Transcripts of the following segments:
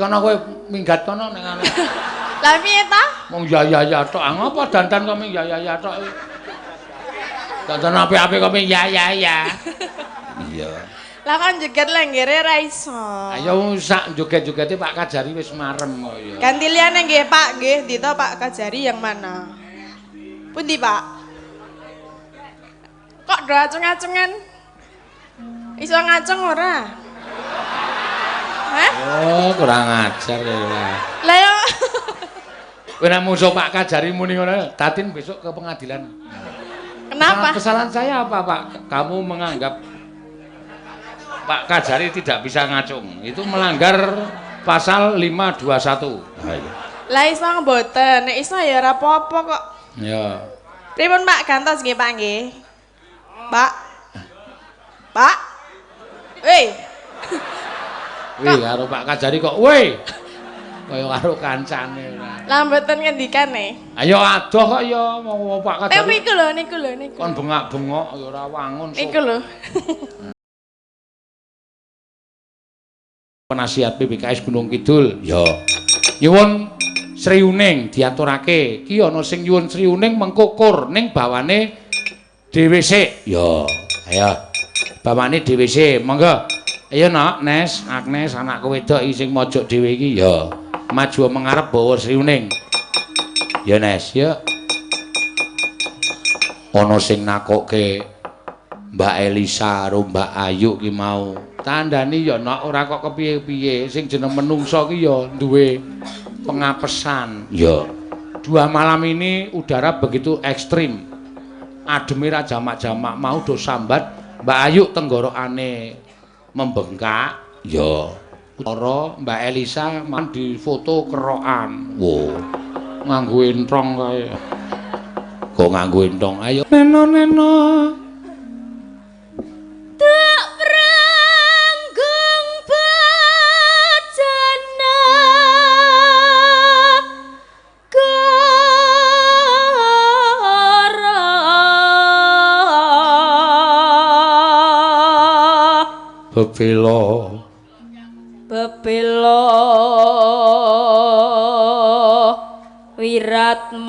Kono kowe minggat kono ning anu. Lah piye ta? Wong ya tok. Ngopo dandan kok ming ya tok. Dandan apik-apik kok ming ya. Iya. Lah kan joget lenggere ra iso. Ayo sak joget-jogete Pak Kajari wis marem kok ya. Ganti liyane nggih Pak, nggih. Dito Pak Kajari yang mana? Pundi Pak? Kok do acung-acungan? Iso ngacung ora? Hah? Oh, kurang ajar ya. Lah yo. Kowe nek musuh Pak Kajari muni ngono, Tatin besok ke pengadilan. Kenapa? Kesalahan saya apa, Pak? Kamu menganggap Pak Kajari tidak bisa ngacung. Itu melanggar pasal 521. Lah iso mboten, nek iso ya ora apa-apa kok. Ya. Pripun Pak gantos nggih Pak nggih? Pak. Pak. Weh. Wih, karo Pak Kajari kok weh. Kaya karo kancane. Lah mboten ngendikane. Ayo adoh kok ya mau Pak Kajari. Tapi niku lho. Kon bengak-bengok ya ora wangun. Niku lho. Penasihat PPKS Gunung Kidul. Ya. Nyuwun Sri Uning diaturake. Ki ana sing nyuwun Sri Uning mengkukur ning bawane dhewe sik. Ya. Ayo. Bawane dhewe sik. Monggo. Ayo nak, Nes, Agnes, anakku wedok iki sing mojok dhewe iki. Ya. Maju mengarep bawa Sri Uning. Ya Nes, ya. Ana sing nakokke Mbak Elisa karo Mbak Ayu ki mau. Tandani ya nak ora kok kepiye-piye sing jeneng menungso ki ya duwe pengapesan. Ya. 2 malam ini udara begitu ekstrim. Ademe ra jamak-jamak mau do sambat Mbak Ayu tenggorokane membengkak. Ya. Ora Mbak Elisa man difoto kerokan. Wo. Nganggo entrong kae. Kok nganggo entrong? Ayo neno. Tak pranggung bacana kara bebelo Wiratmaya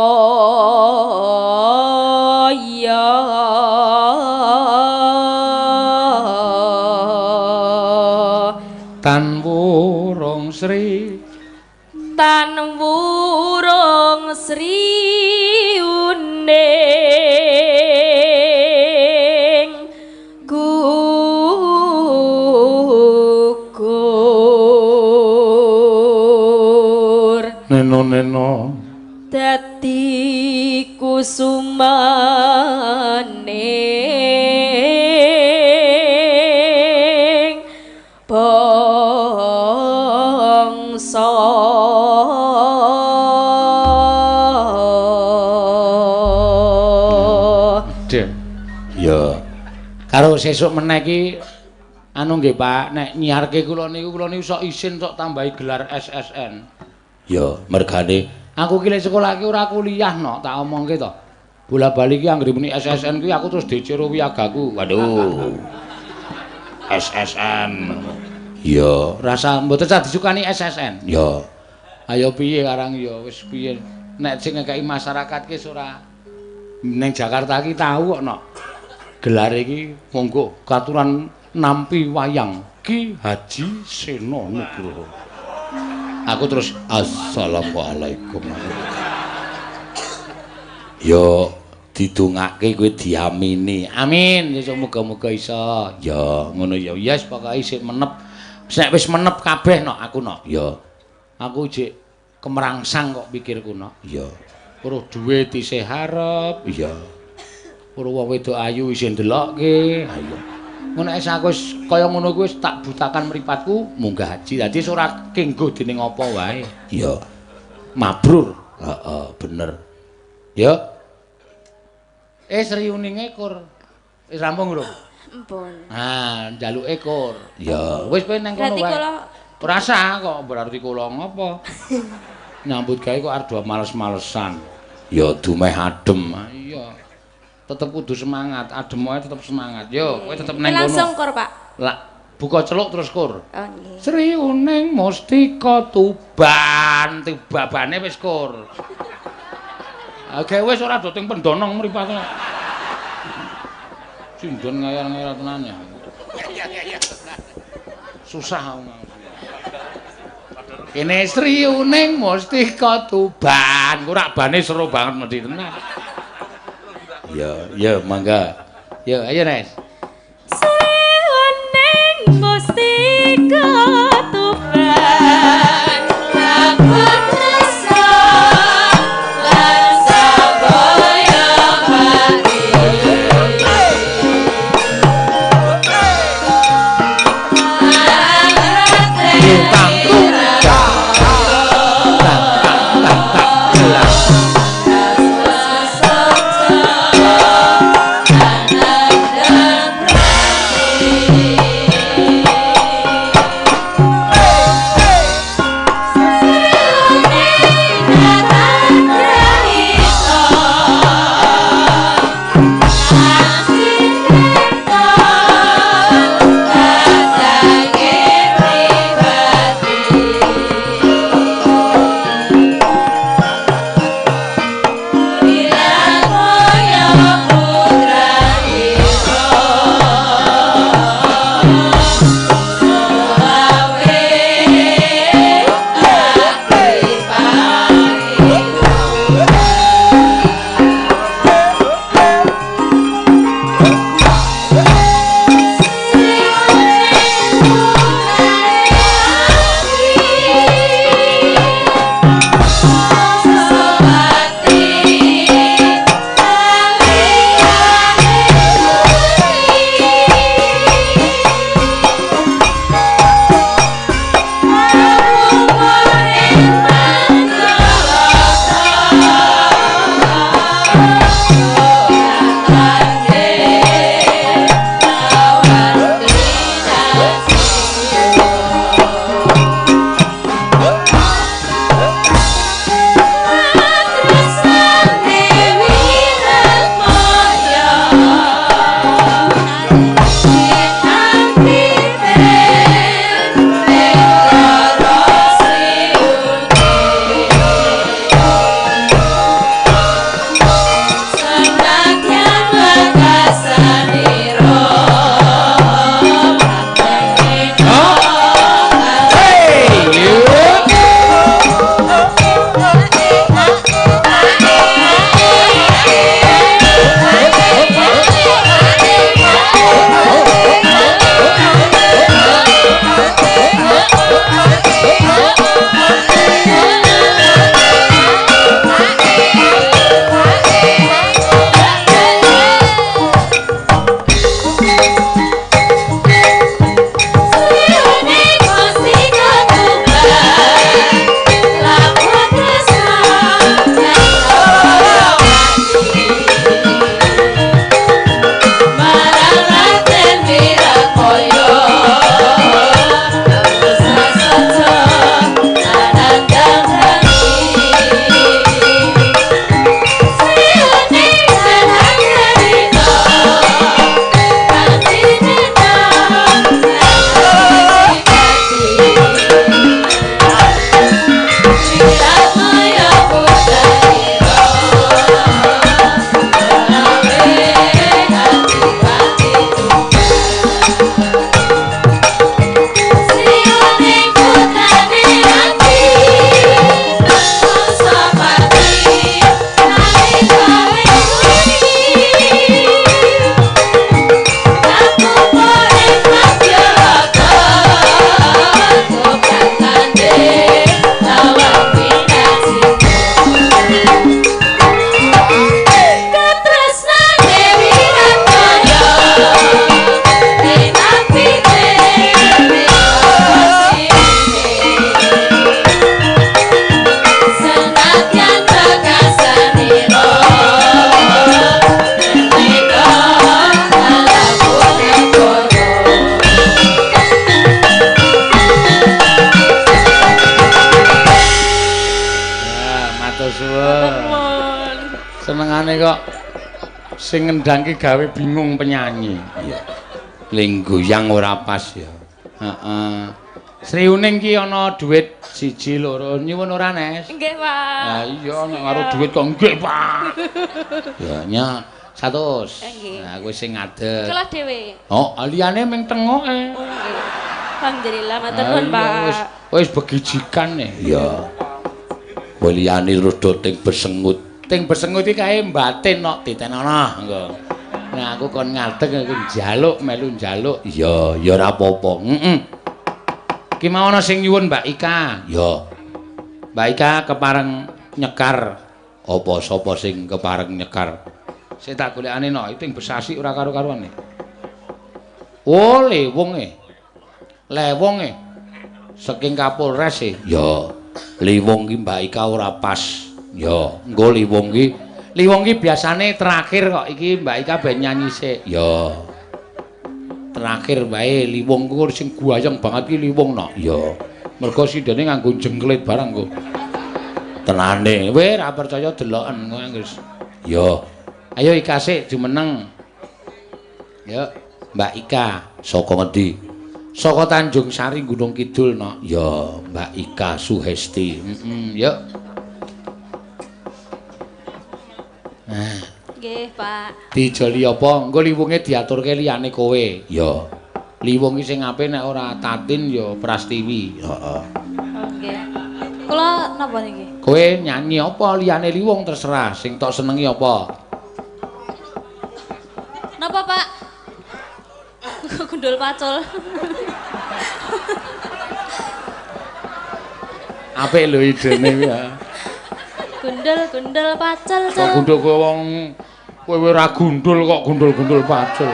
Tan Wurung Sri Uning gugur neno dadi kusumaning bangsa ya karo sesuk meneh iki anu nggih Pak nek nyiarke kula niku sok isin sok tambahi gelar SSN ya mergane aku ki lek sekolah ki ora kuliah no tak omongke to bola-bali ki anggere muni SSN kuwi aku terus dicero wiyagaku waduh SSN ya rasa mboten cah disukani SSN ya ayo piye karang ya wis piye nek sing ngekeki masyarakat ki ora ning Jakarta ki tau kok no gelar iki monggo katuran nampi wayang Ki Haji Seno Nugroho. Aku terus assalamualaikum. Yo didongake kowe diamini. Amin. Ya muga-muga iso. Ya ngono ya. Yes pokoke isih menep. Nek wis menep kabeh no aku no. Ya. Aku jek kemerangsang kok pikirku no. Ya. Weruh duit isih harep. Ya. Weruh wong wedok ayu isih ndelokke. Ayo. Ngono es aku wis kaya ngono kuwi wis tak butakan mripatku munggah haji. Dadi ora kenggo dening apa wae. Ya. Mabrur. Heeh, bener. Ya. Sri Uning ekor. Wis rampung lho. Ampun. Nah, njaluke ekor. Ya, wis kowe nang kono wae. Berarti kula Ora sah kok berarti kula ngopo. Nyambut gawe kok arep males-malesan. Ya dumeh adem. Iya. Tetep kudu semangat, adem wae tetep semangat. Yo, kowe tetep nang kono. langsung kur, Pak. Lah, buka celuk terus kur. Oh nggih. Sriuning Mustika Tuban, tibabane wis kur. Oke wis ora do teng pendonong mripat. Sindon ngayal-ngayal tenan ya. Susah kene Sriuning Mustika Tuban, kurak bane seru banget mesti tenan. Ya, mangga. Ya, ayo Nes. Sriuning Mustika Tuban, lapun rasa lan sabaya pati. senengane kok sing ngendhangke gawe bingung penyanyi. Iya. Ling goyang ora pas ya. Heeh. Sri Uning ki ana dhuwit 1 2 nyuwun ora Nes? Nggih, Pak. Lah iya nek karo dhuwit kok nggih, Pak. Ya nya 100. Nggih. Nah, kowe sing ngadeg. Kula dhewe. Oh, liyane ming tengoke. Oh, nggih. Alhamdulillah, matur Ah, nuwun, iya, Pak. Wis begijikan nih. Iya. Kowe liyane rada ting besengut. Ting besengut iki kae batin kok titenono engko. Nah, aku kon ngadeg aku njaluk melu njaluk. Iya, ya ora apa-apa. Heeh. Ki mau ana sing nyuwun Mbak Ika. Ya. Mbak Ika kepareng nyekar. Apa sapa sing kepareng nyekar? Sing tak golekane no, ting besasi ora karo-karuan. Oh, lewunge. Lewunge. Saking Kapolres e. Ya. Liwung ki Mbak Ika ora pas. Ya, engko liwung ki biasane terakhir kok iki Mbak Ika ben nyanyi sik. Ya. Terakhir wae liwung ku sing guayeng banget ki liwung no. Ya. Mergo sidene nganggo jengklit barang kok. Tenane, kowe ora percaya deloken kowe Anggris. Ya. Ayo Ika sik jumeneng. Ya, Mbak Ika saka ngendi? Saka Tanjung Sari Gunung Kidul no. Ya, Mbak Ika Suhesti. Yuk. Nah, Nggih, Pak. dijoli apa? Engko liwunge diaturke liyane kowe. Ya. Liwung iki sing apik nek ora Tatin ya Prastiwi. Heeh. Oh, nggih. Kula napa niki? Kowe nyanyi apa liyane liwung terserah, sing tok senengi apa? Napa, Pak? Gundul pacul. Apik lho idene kuwi ya. Gundul pacul. Kok gundul kowe wong kowe ora gundul kok gundul-gundul pacul.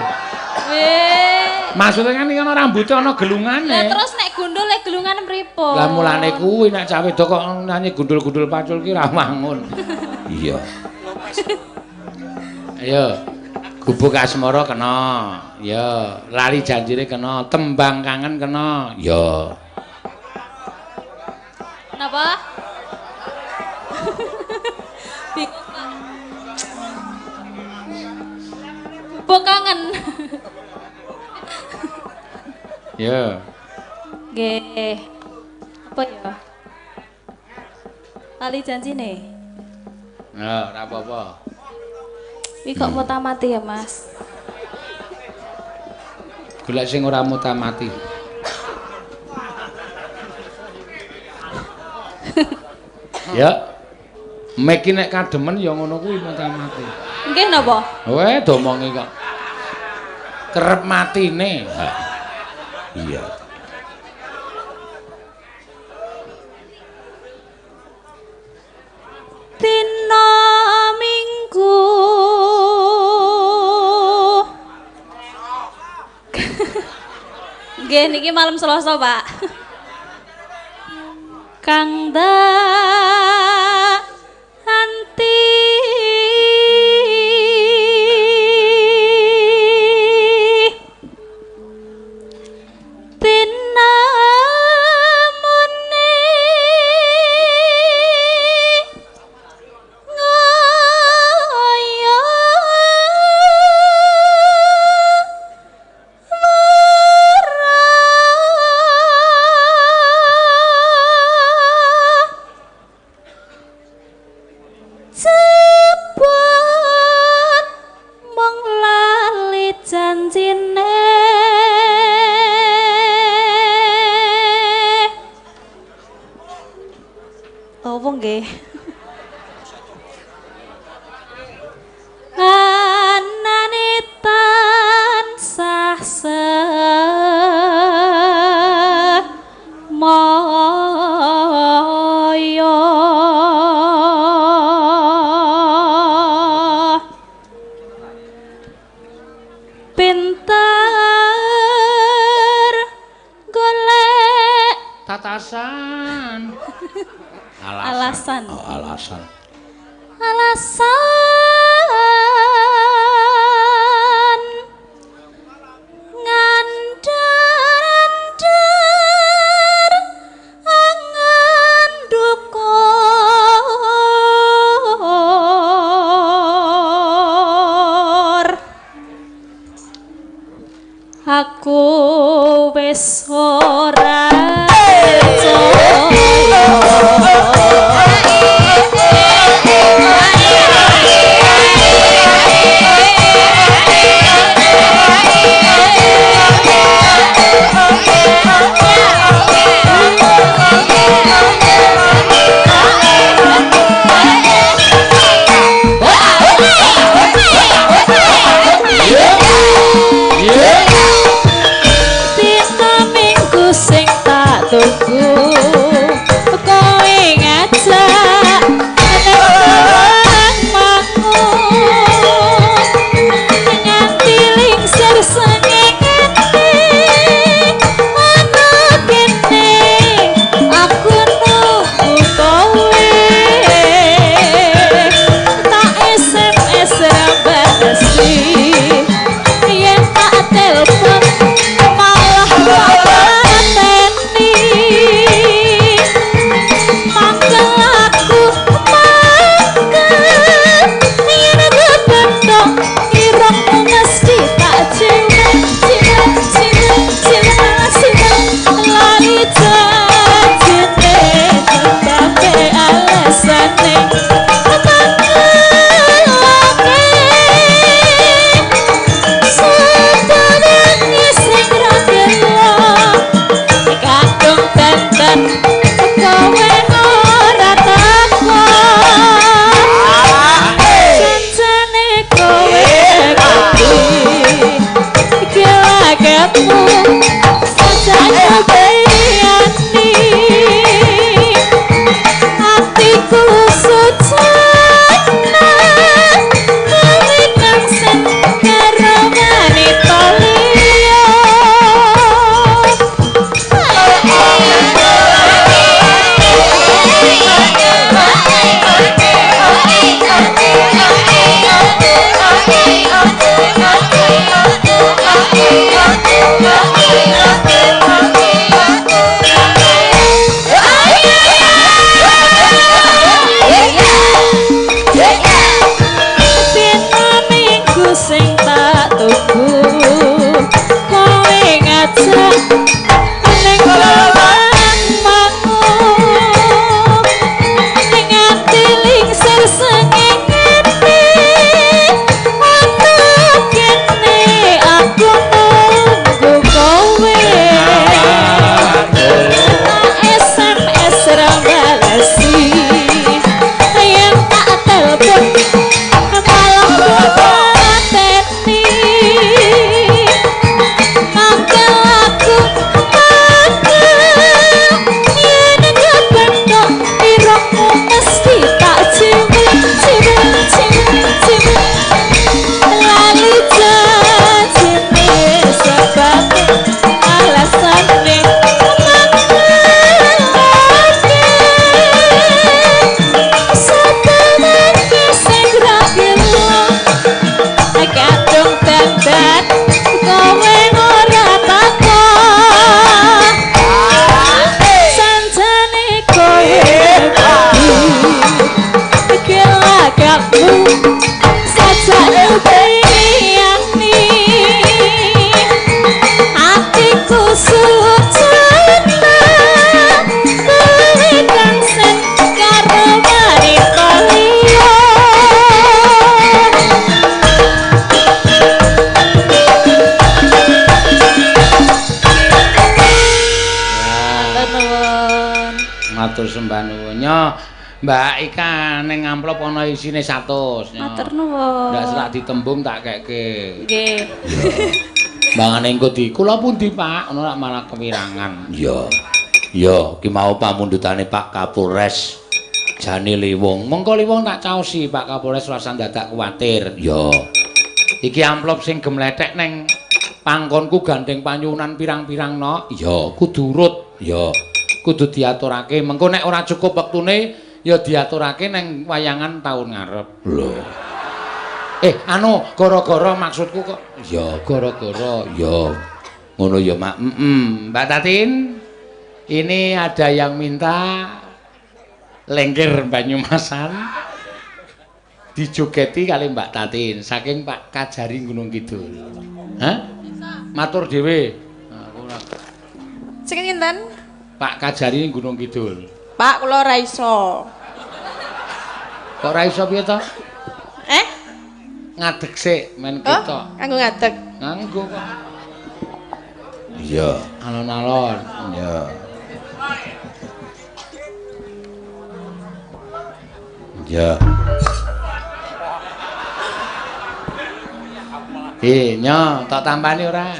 Weh. Maksudnya kan iki ana rambuté ana gelungane. Lah terus nek gundul nek gelungan mripo? Lah mulane kuwi nek cah wedok kok nyanyi gundul-gundul pacul ki ra mangun. Iya. Ayo. Gubuk asmara kena. Ya, lali janjire kena, tembang kangen kena. Ya. Napa? Bingung. Gubuk kangen. Ya. Nggih. Apa ya? Lali janjine. Ya, ora apa-apa. Iki kok mutamati ya, Mas? Golek sing ora mutamati. Ya. Mek iki nek kademen ya ngono kuwi mutamati. Nggih napa? Weh, domongi kok. Kerep matine. Ha. Iya. Dina Minggu nggih niki malam Selasa, Pak. Kang anti tinamune ngoyo cepet mong lali janjine opo nggih anane tansah semaya pinter golek Tatasan. alasan Oh, alasan. alasan ngandar-andar angan dukur aku wis Nyo, Mbak Ika ning amplop ana isine 100 nyo. Matur nuwun. Ndak serak ditembung tak kekke. Nggih. Mbangane engko di kula pundi Pak, ana malah kewirangan. Iya. Iya, ki mau pamundhutane Pak Kapolres Jani Liwung. Mengko Liwung tak caosi Pak Kapolres rasa dadak kuwatir. Iya. Iki amplop sing gemletek neng pangkonku gandeng panyuwunan pirang-pirang no. Iya, kudu urut. Iya. Kudu diaturake. Mengko nek ora cukup wektune ya diaturake neng wayangan taun ngarep. Lho. Anu, gara-gara maksudku kok. Ya, gara-gara. Ya. Ngono ya, Mak. Mbak Tatin, ini ada yang minta lengger Banyumasan dijogeti kali Mbak Tatin saking Pak Kajari Gunung Kidul. Hah? Matur dhewe. Sing kinten? Pak Kajari Gunung Kidul. Pak, kula ora iso. Kok ora iso piye to? Ngadeg sik men kita. Kanggo ngadeg. Nganggo kok. Iya, alon-alon. Iya. Iya. Nyo, tak tambani ora?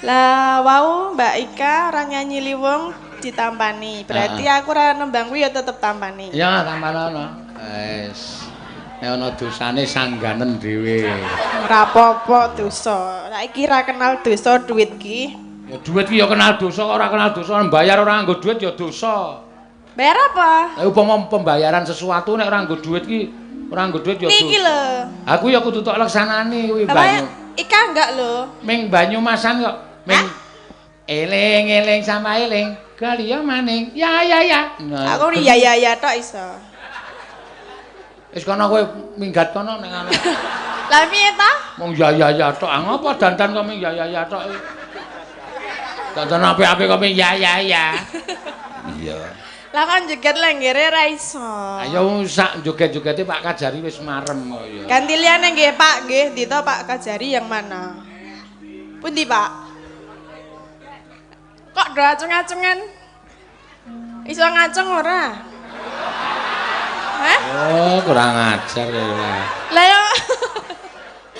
Lah wau Mbak Ika ora nyanyi Liwung ditampani. Berarti aku ora nembang kuwi ya tetep tampani. Ya, tampanono. Wis. Nek ana dosane sangganen dhewe. Ora apa-apa dosa. Lah iki ra kenal dosa duit ki. Ya duit ki ya kenal dosa, ora kenal dosa, bayar ora nganggo duit ya dosa. Bayar apa? Lah upama pembayaran sesuatu nek ora nganggo duit ki, ora nganggo duit ya dosa. Niki lho. Aku ya kudu tok leksanani kuwi Apa banyu. Ika enggak lho. Ming Banyumasan kok. Ming eling-eling sama eling, kaliya maning. Ya. Nah, Aku ri ya tok iso. wis kono kowe minggat kono ning anu. Lah piye ta? Mong ya tok. Ngopo dandan kok ming ya tok. Dandan apik-apik kok ming ya. Iya. Lah kan joget lenggere ra iso. Ayo sak joget-jogete Pak Kajari wis marem kok ya. Ganti liyane nggih Pak, nggih. Dito Pak Kajari yang mana? Pundi Pak? Kok do acung-acungan? Iso ngacung ora? Hah? Oh, kurang ajar ya. Lah yo.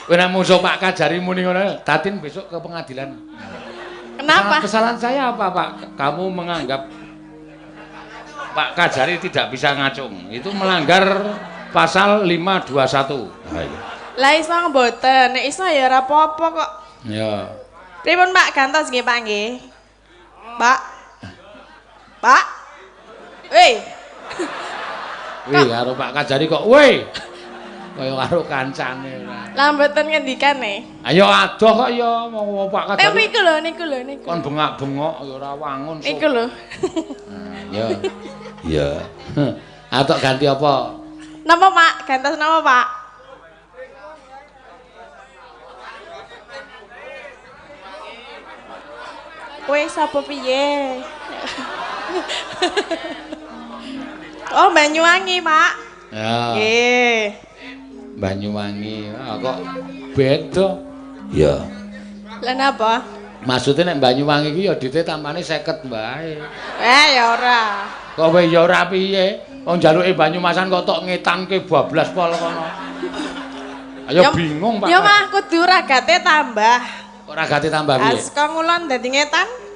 Kowe nek musuh Pak Kajari muni ngono, Tatin besok ke pengadilan. Kenapa? Kesalahan saya apa, Pak? Kamu menganggap Pak Kajari tidak bisa ngacung. Itu melanggar pasal 521. Lah iso mboten, nek iso ya ora apa-apa kok. Ya. Pripun Pak gantos nggih Pak nggih? Pak. Pak. Weh. Wih, karo Pak Kajari kok, weh. Kaya karo kancane. Lah mboten ngendikane. Ayo adoh kok ya mau Pak Kajari. Niku lho. Kon bengak-bengok ya ora wangun. Niku lho. Ya. Ya. Atok ganti apa? Napa Pak? Gantos napa Pak? Kowe sapa piye? Oh, Banyuwangi, Pak. Ya. Nggih. Banyuwangi. Kok beda? Ya. Lah napa? Maksudnya nek Banyuwangi iki ya dite tampane 50 bae. Ya ora. Kok kowe ya ora piye? Wong jaluke Banyumasan kok tok ngetanke bablas pol kono. Ayo bingung, Pak. Ya mah kudu ragate tambah. Kok ragate tambah piye? Aska ngulon dadi ngetan.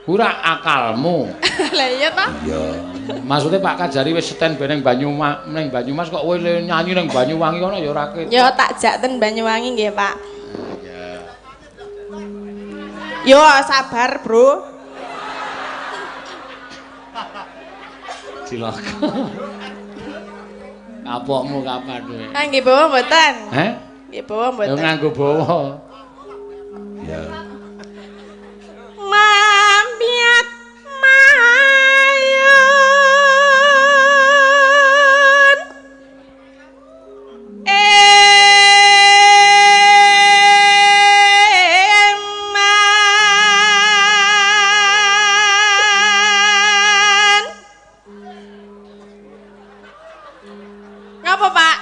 Ora akalmu. Lah iya ta? Iya. Maksudnya Pak Kajari wis stand beneng Banyumas kok kowe nyanyi ning Banyuwangi kono ya ora ketok. Ya tak jak ten Banyuwangi nggih, Pak. Ya. Yo sabar, Bro. Cilaka. Kapokmu kapan kowe? Nggih bawa mboten? Heh? Nggih bawa Ya mboten? nganggo bawa. Ya. Mampiat mayun eman. Ngapa, Pak?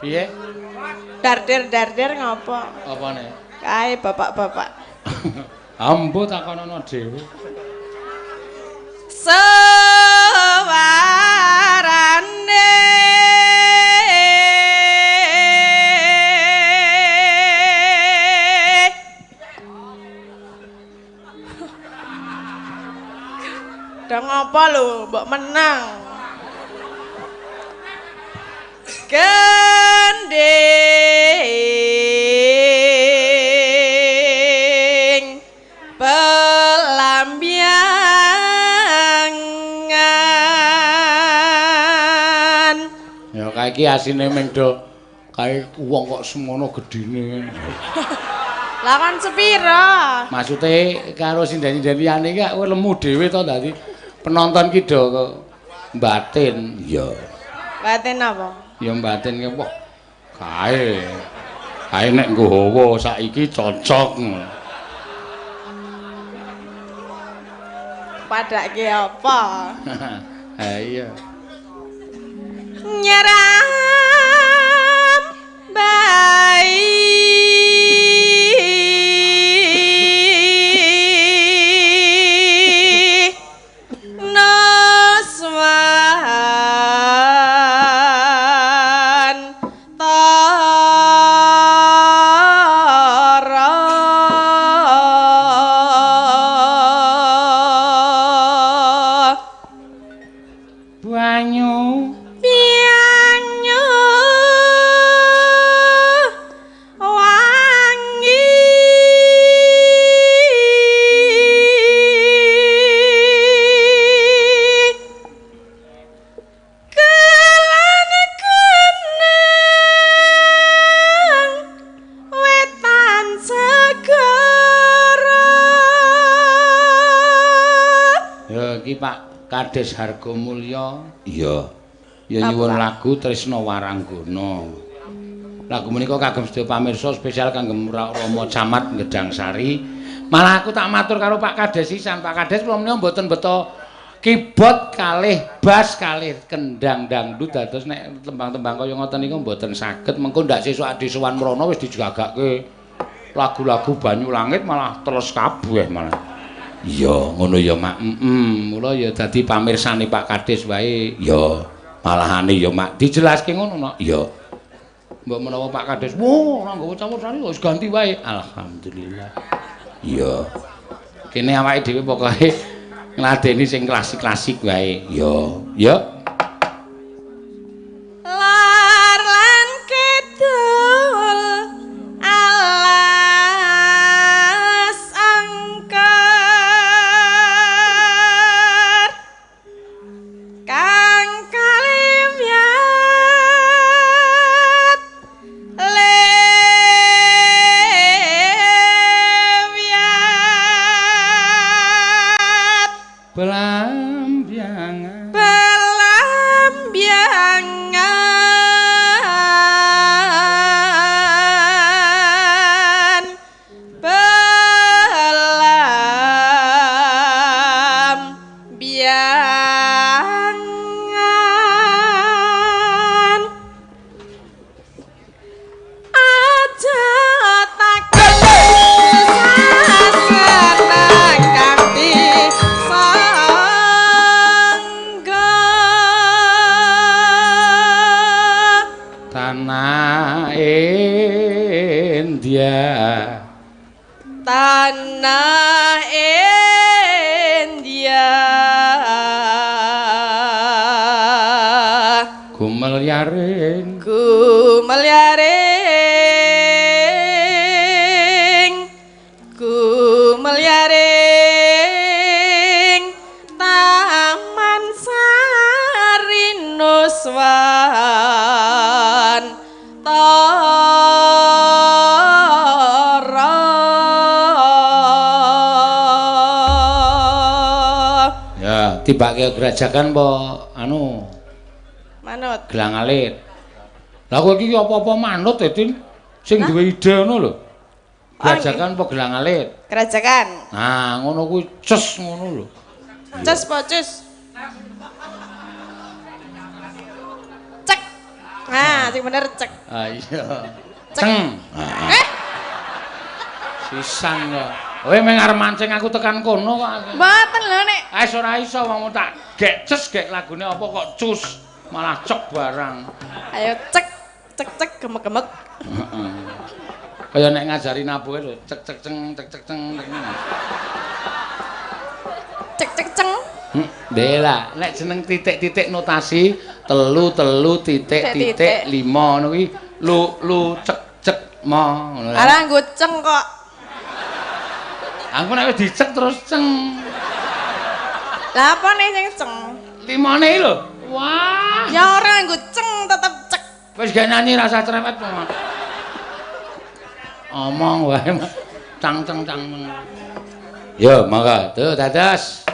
Piye? Darder ngapa? Apane? Kae bapak-bapak. Ambo takonono dhewe. Sewarane Dong apa lho, mbok menang. Gending pelambyangan. Ya kae iki asine ming do kae wong kok semono gedine. Lah kan sepira? Maksude karo sindani-sindani iki kowe lemu dhewe to dadi penonton ki do batin. Ya. Batin apa? Ya batin ki wah kae. Kae nek nggawa saiki cocok. Padake apa? Ha iya. Nyeram bayi Noswan tara Banyu Pianyu wangi kelana kenang wetan segara. ya iki Pak Kades Harga Mulya. Iya. Ya nyuwun lagu Tresna Waranggana. Lagu menika kagem sedaya pamirsa spesial kangge Rama Camat Gedang Sari. Malah aku tak matur karo Pak Kades sisan. Pak Kades kula menika mboten beto keyboard kalih bass kalih kendang dangdut dados nek tembang-tembang kaya ngoten niku mboten saged. Mengko ndak sesuk Adi Sowan Mrono wis dijagake lagu-lagu Banyu Langit malah terus kabeh malah. Iya, ngono ya, Mak. Mula ya dadi pamirsane Pak Kades wae. Ya, malahane ya, Mak. Dijelaske ngono, Nok. Ya. Mbok menawa Pak Kades, "Wah, ora nggawa campur-sari wis ganti wae." Alhamdulillah. Iya. Kene awake dhewe pokoke ngladeni sing klasik-klasik wae. Ya, ya. Lar lan kidul alas angker kang kaliwat lewiat Belambyangan. Pelambyangan Pelambyangan aja takon saseneng kanthi sangga Tanah India. tanah India Gumelyaring. Gumelyaring Taman Sari Nuswan Tara. Ya, tibake gerajakan apa anu Manut. gelang alit. Lah kowe iki apa-apa manut ya, Din? Sing duwe ide ngono lho. Gerajakan apa gelang alit? Kerajakan. Nah, ngono kuwi ces ngono lho. Cus po cus. Cek. Nah, sing bener cek. Ah iya. Cek. Ceng. Ah. Sisan kok. Kowe meng arep mancing aku tekan kono kok. Mboten lho nek. Wis ora iso wong tak gek ces gek lagune apa kok cus malah cek barang. Ayo cek cek cek gemek-gemek. Heeh. Kaya nek ngajari nabuhe lho cek cek ceng cek cek ceng. Cek cek ceng. Bela, nek jeneng titik-titik notasi telu titik titik 5 ngono kuwi lu cek cek mo ngono. Ara nggo ceng kok. Aku nek wis dicek terus ceng. Lah apa nih sing ceng? 5ne lho. Wah. Ya ora nggo ceng tetep cek. Wis gak nyanyi rasa cerewet kok. Omong wae. Cang ceng cang. Yo, mangga. Tuh dados.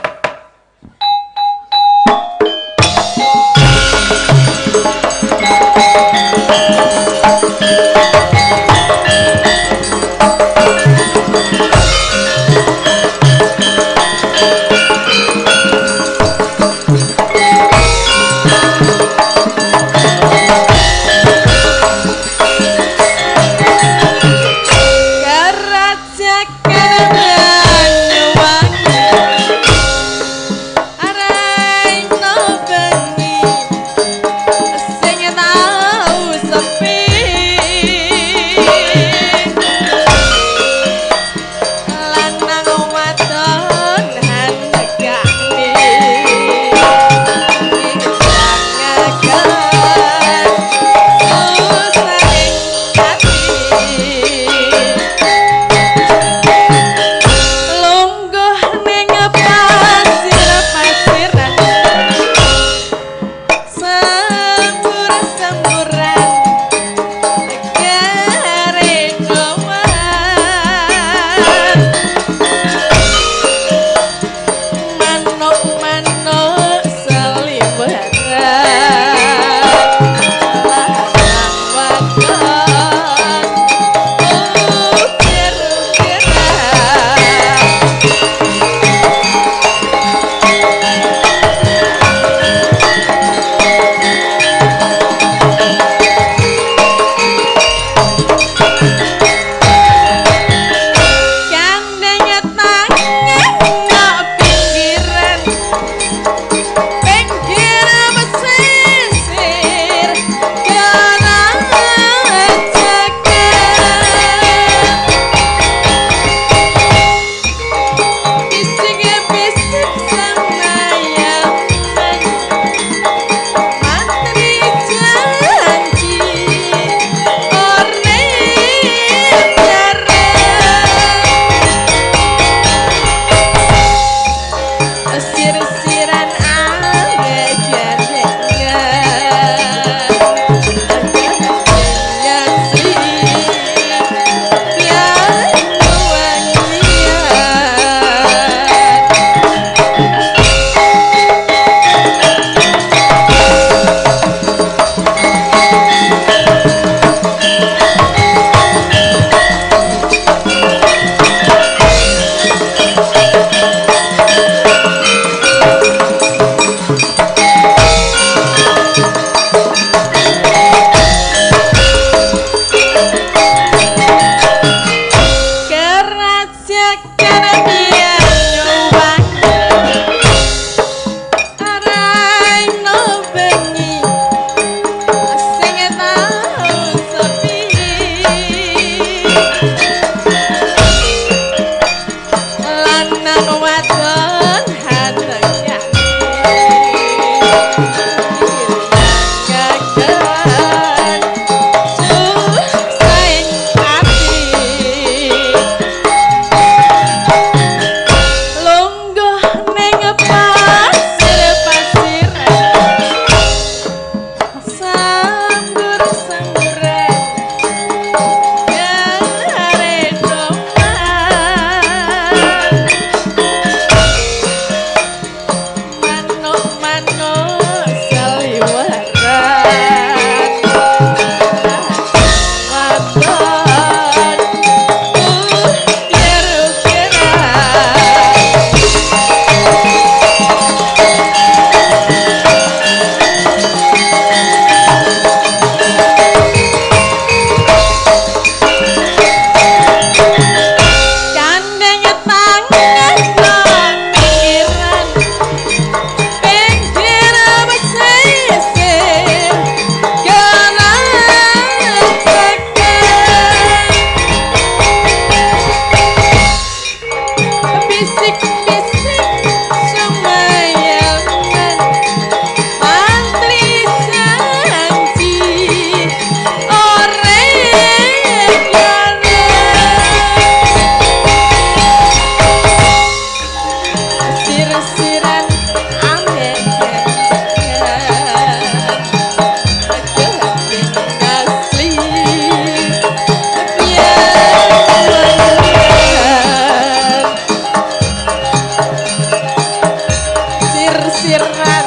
Sir-siran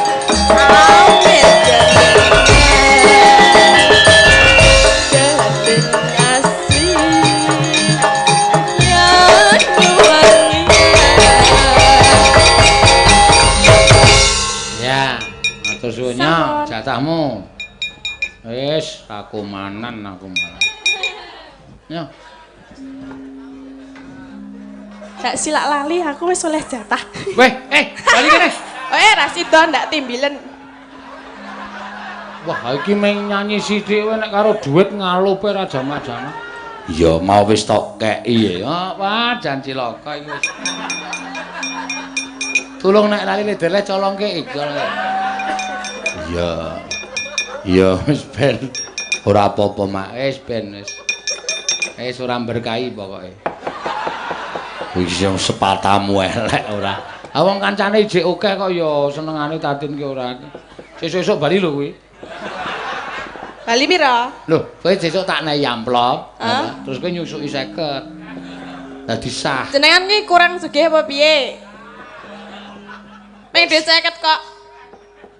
amit gading asih yang Ya, atur suwunnya jatahmu. Wis, aku manan. Ya. Gak silak lali aku wis oleh jatah. Weh, balik kene. Ra sida ndak timbilen. Wah, iki meng nyanyi sithik wae nek karo dhuwit ngalupe ra jama-jama. Iya, mau wis tok keki ya. Wah, jan cilaka iki wis. Tulung nek lali lederle colongke iki. Iya. Iya, wis ben. Ora apa-apa, Mak. Wis ben wis. Wis ora berkahi pokoke. Wis sepatamu elek ora. Ah wong kancane ijik akeh kok ya senengane tatin ki ora. Sesuk-esuk bali lho kuwi. Bali pira? Lho, kowe sesuk tak nehi amplop. Terus kowe nyusuki 50. Dadi sah. Jenengan ki kurang sugih apa piye? Meng 50 kok.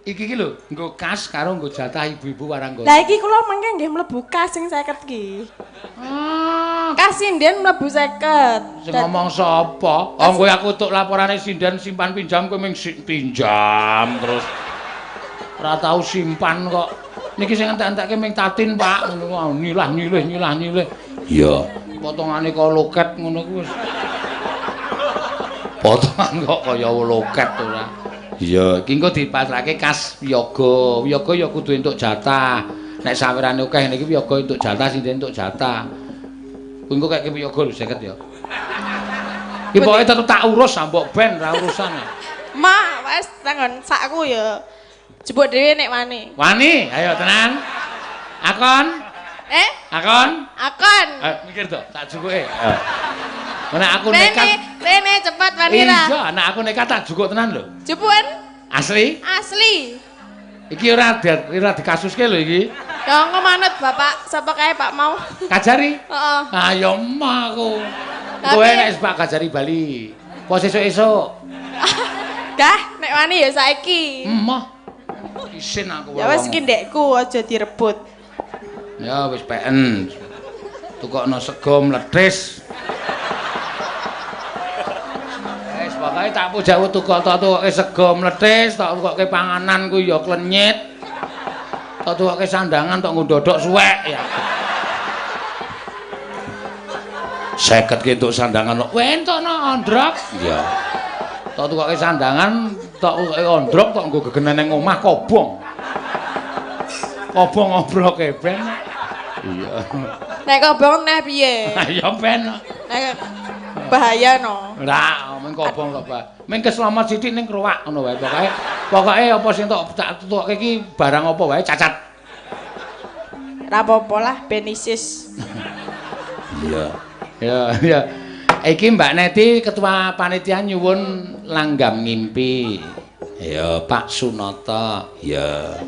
Iki ki lho, nggo kas karo nggo jatah ibu-ibu warang Lah iki kula mengke nggih mlebu kas sing 50 ki. Kas sinden mlebu 50. Sing ngomong sapa? Oh, kowe aku tuk laporane sinden simpan pinjam kowe ming pinjam terus. Ora tau simpan kok. Niki sing entek-entekke ming tatin, Pak. Ngono nyilah-nyilih. Iya, potongane kok loket ngono ku wis. Potongan kok kaya loket ora. Iya, iki engko dipasrahke kas wiyaga. Wiyaga ya kudu entuk jatah. Nek sawirane akeh niki wiyaga entuk jatah, sinden entuk jatah. Kuwi engko kek wiyaga lho 50 ya. Iki pokoke tetep tak urus sambok ben ra urusan. Ma, wis tangon sakku ya. Jebuk dhewe nek wani. Wani, ayo tenan. Akon. Akon. Akon. Mikir to, tak jukuke. Nek aku nekat. Rene cepet wani ra. Iya, nek aku nekat tak jukuk tenan lho. Jepun? Asli? Asli. Iki ora dikasuske lho iki. Ya engko manut Bapak, sapa kae Pak mau. Kajari? Heeh. Ayo mah aku. Kowe nek Pak Kajari Bali. Apa sesuk-esuk? Dah, nek wani ya saiki. Mah. Isin aku. Ya wis iki ndekku aja direbut. Ya wis peken. Tukokno sego mledhis. Wis pokoke tak pujak tukoke sego mledhis, tak tukoke panganan ku ya klenyit. Tak tukoke sandangan tak ngododok suwek ya. 50 ki entuk sandangan kok. Weh entukno ondrok. Iya. Tak tukoke sandangan, tak tukoke ondrok, tak nggo gegenen ning omah kobong. Kobong obroke ben. Iya. Nek kobong neh piye? Ya ben. Nek bahaya no. Ora, men kobong kok, Pak. Men keselamat sithik ning krowak ngono wae. Pokoke apa sing tak tukoke iki barang apa wae cacat. Ora apa-apa lah ben isis. Iya. Ya. Iki Mbak Neti ketua panitia nyuwun langgam ngimpi. Ya Pak Sunata. Ya.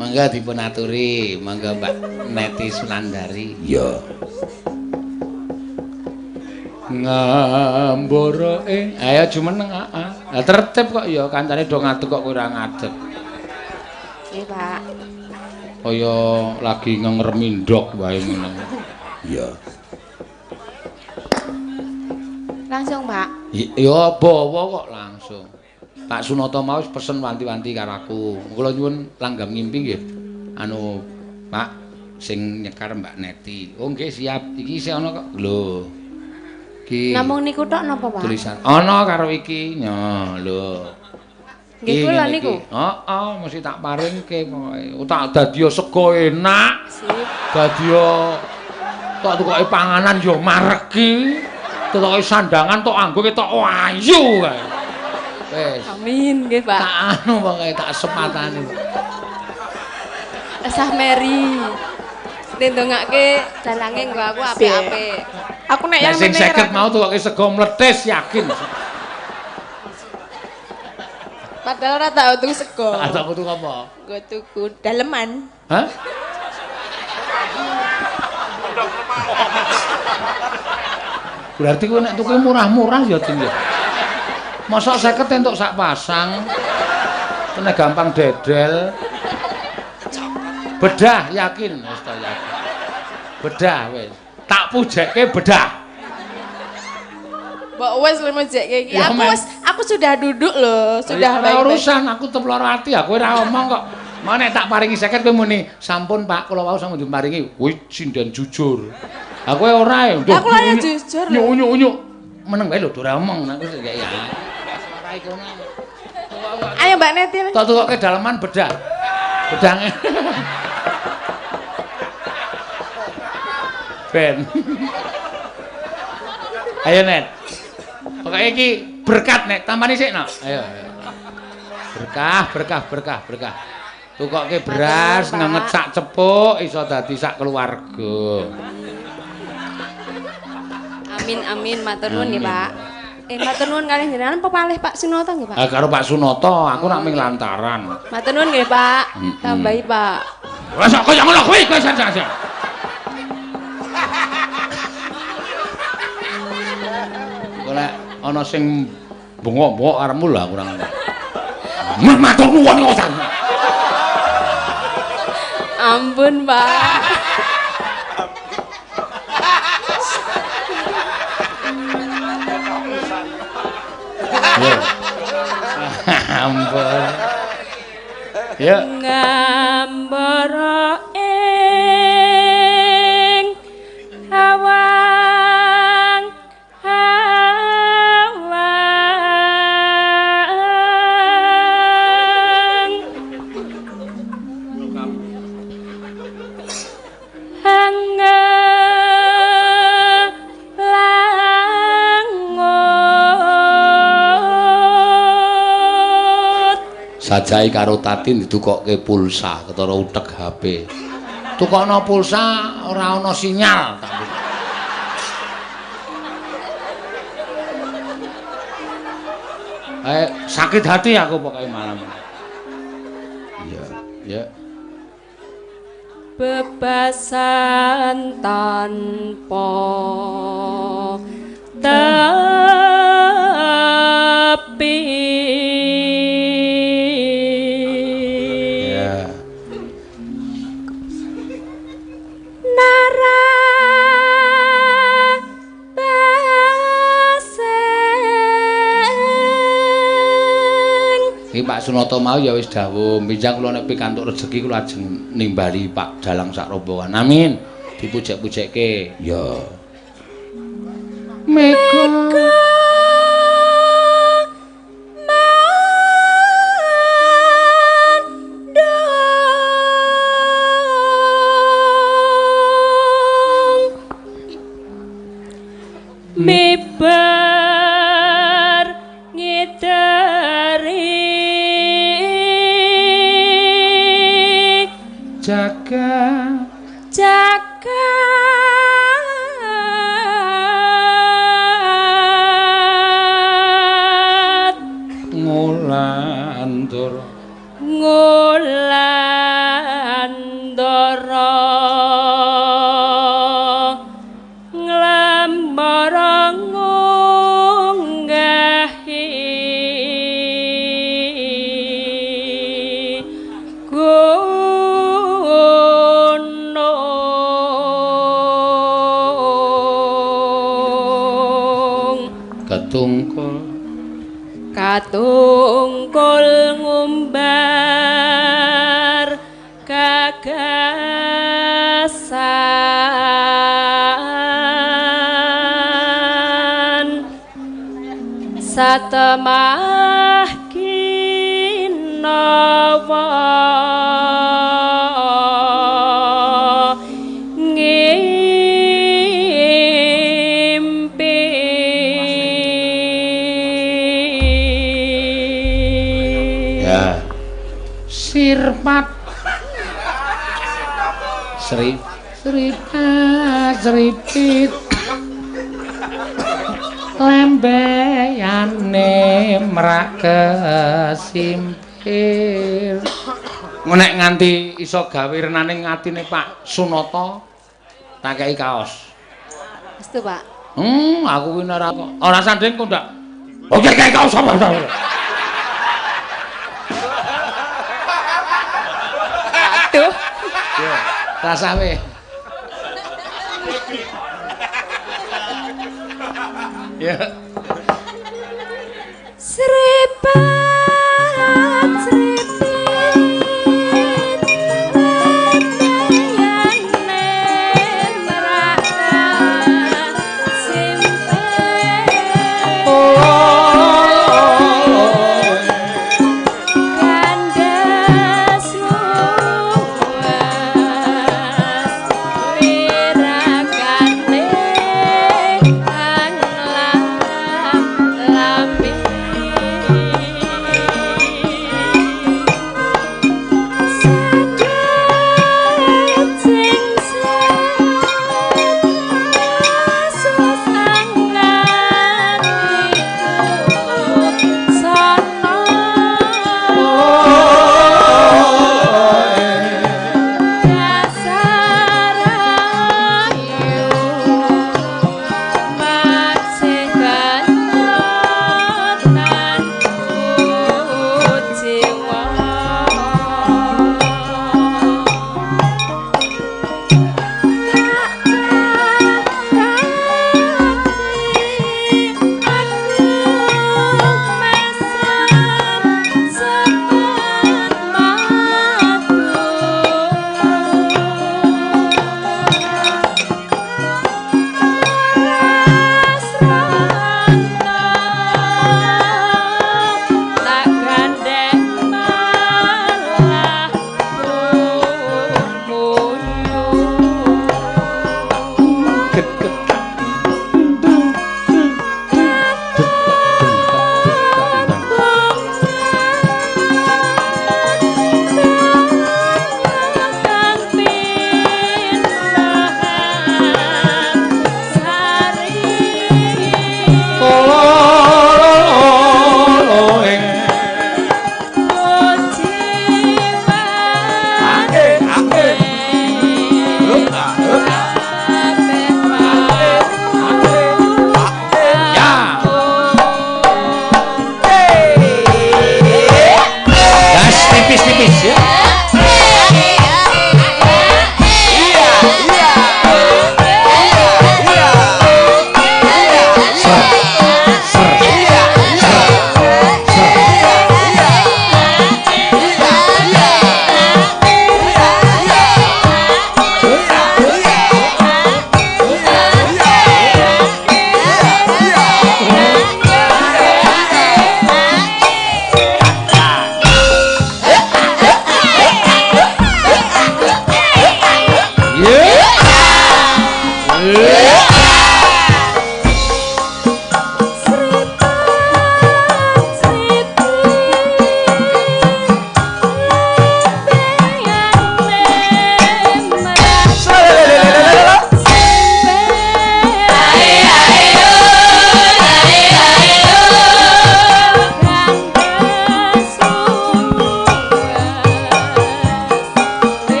Mangga dipun aturi, mangga Mbak Neti Sulandari. Ya. Ngamboroe. Ayo jumeneng heeh. Lah tertib kok ya kancane do ngadeg kok ora ngadeg. Nggih, Pak. Kaya lagi ngeremindok wae ngono. Iya. Langsung, Pak. Ya bawa kok langsung. Pak Sunata mau wis pesen wanti-wanti karo aku. Kula nyuwun langgam ngimpi nggih. Anu, Pak sing nyekar Mbak Neti. Oh nggih siap. Iki isih ana kok. Lho. Iki Namung niku tok napa, Pak? tulisan. Ana karo iki. Ya, lho. Nggih kula niku. Heeh, mesti tak paringke pokoke. Tak dadiya sego enak. Sip. Dadiya tok tukoke panganan ya maregi. Tukoke sandangan tok anggo ketok ayu kae. Wis. Amin, nggih, Pak. Tak anu pokoke tak sepatane. Esah Mary. Ndongake dalange nggo aku apik-apik. Aku nek Nek yang sing meneh 50 mau tukoke sego mlethis yakin. padahal ora tak utung sego. Ada aku tuku apa? Nggo tuku daleman. Hah? Berarti kowe nek tuku murah-murah ya, Tin. Mosok 50 entuk sak pasang. Kene gampang dedel. Bedah yakin wis ta yakin. Bedah wis. Tak pujekke bedah. Mbok wis lemejekke iki. Ya, Aku sudah duduk loh, sudah ora baik-baik. urusan aku tetep lara ati, aku ora omong kok. Mau nek tak paringi 50 kowe muni, "Sampun Pak, kula wau sampun diparingi." Kuwi sinden jujur. Aku ora ya. Aku lah ya jujur lho. Nyuk-nyuk. Meneng wae lho ora omong aku kayak ya. Ora iku. Ayo Mbak Neti. Tak tukoke daleman bedah. Bedange. Ben. Ayo Net. Pokoke iki berkat Nek, tampani sik no. Ayo. Berkah. Tukoke beras, ngenget sak cepuk iso dadi sak keluarga. Amin, matur nuwun nggih, Pak. Matur nuwun kalih jenengan pepalih Pak Sunoto nggih, Pak. Karo Pak Sunoto, aku nak ming lantaran. Matur nuwun nggih, Pak. Tambahi, Pak. Wes kok kaya ngono kuwi kowe san. Golek ana sing bengok-bengok karepmu lho kurang. Matur nuwun kok san. Ampun, Pak. Ya. Ampun. Ya. Ngambara ing awang Sajai karo Tatin ditukokke pulsa ketara utek HP. Tukokno pulsa ora ana sinyal. Sakit hati aku pokoke malam. Iya. Bebasan tanpa tepi. Pak Sunoto mau ya wis dawuh, pinjang kula nek pikantuk rejeki kula ajeng nimbali Pak Dalang sak rombongan. Amin. Dipujek-pujekke. Ya. Mega Mibar ngidari jaga ngulandara nglambara ngunggahi katungkul ngumbar gagasan satemah kinawa sirpat seripit lembeyane merak kesimpir nek nganti iso gawe renane ngatine Pak Sunoto tak kei kaos Astu Pak aku kuwi ora sanding kok ndak Oke, kau sapa? Aduh. Rasa we. Ya. Sripat sripit layane meratan simpen kandas luas wirakane anglang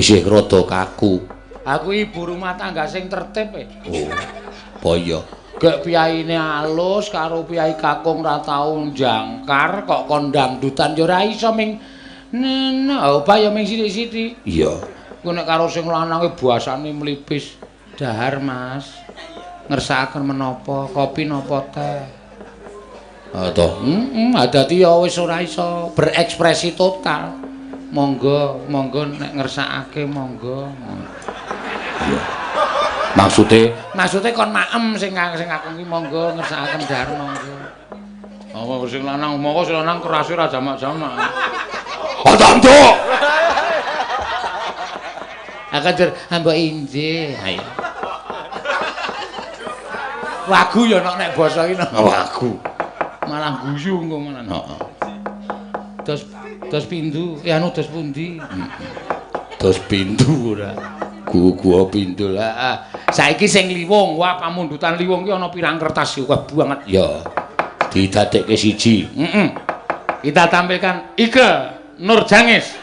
isih rada kaku. Aku ibu rumah tangga sing tertib e. Oh. Apa iya? Gek piyaine alus karo piyai kakung ra tau njangkar kok kon dangdutan ya ora iso ming apa ya ming sithik-sithik. Iya. Ku nek karo sing lanange basane mlipis dahar, Mas. Ngersakaken menapa? Kopi napa teh? Toh, adati ya wis ora iso berekspresi total. Monggo nek ngersakake monggo. Iya. Maksude kon maem sing aku ki monggo ngersakaken dahar monggo. Apa sing lanang monggo sing lanang kerase ra jamak-jamak. Padha. Akadur mbok injih. Ayo. Lagu ya nek basa iki lagu. Malah guyu engko malah. Heeh. Dos pindu, anu dos pundi? Dos pindu ora. Gua pindu lah. Saiki sing liwung, wah pamundutan liwung ki ana pirang kertas wah banget ya. Didadekke siji. Kita tampilkan Ike Nurjangis.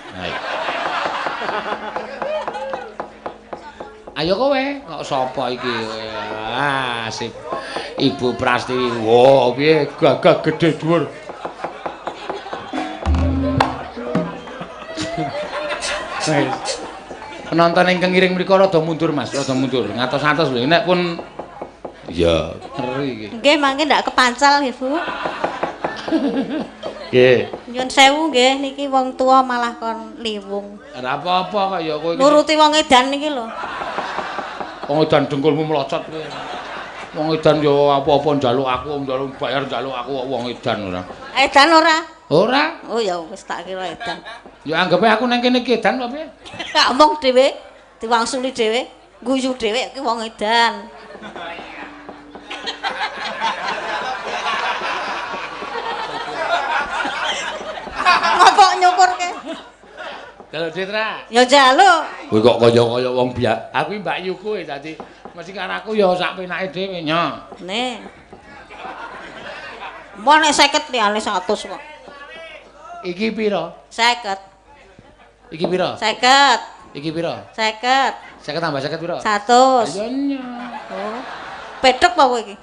Ayo kowe, kok sapa iki kowe? Ah, sip. Ibu Prastiwi. Wo, piye gagah gedhe dhuwur. Penonton ingkang ngiring mriku rada mundur Mas, rada mundur. Ngatos-atos lho. Nek pun ya ngeri iki. Nggih, mangke ndak kepancal nggih, Bu. Nggih. Nyun sewu nggih, niki wong tua malah kon liwung. Ora apa-apa kok ya kowe iki. Nuruti wong edan niki lho. Wong edan dengkulmu mlocot kowe. Wong edan ya apa-apa njaluk aku, njaluk bayar njaluk aku kok wong edan ora. Edan ora? Ora? Oh ya wis tak kira edan. Ya anggape aku nang kene ki edan apa piye? Ngomong dhewe, diwangsuli dhewe, guyu dhewe iki wong edan. Ngapa nyukurke? Kalau Citra. Ya njaluk. Kowe kok kaya wong biak. Aku Mbak Yu kowe dadi mesti karo aku ya sak penake dhewe nya. Nih. Mau nek 50 liyane 100 kok. Iki pira? 50. Iki pira? 50. Iki pira? 50. 50 tambah 50 pira? 100. Ayo nya. Oh. Petuk apa kowe iki?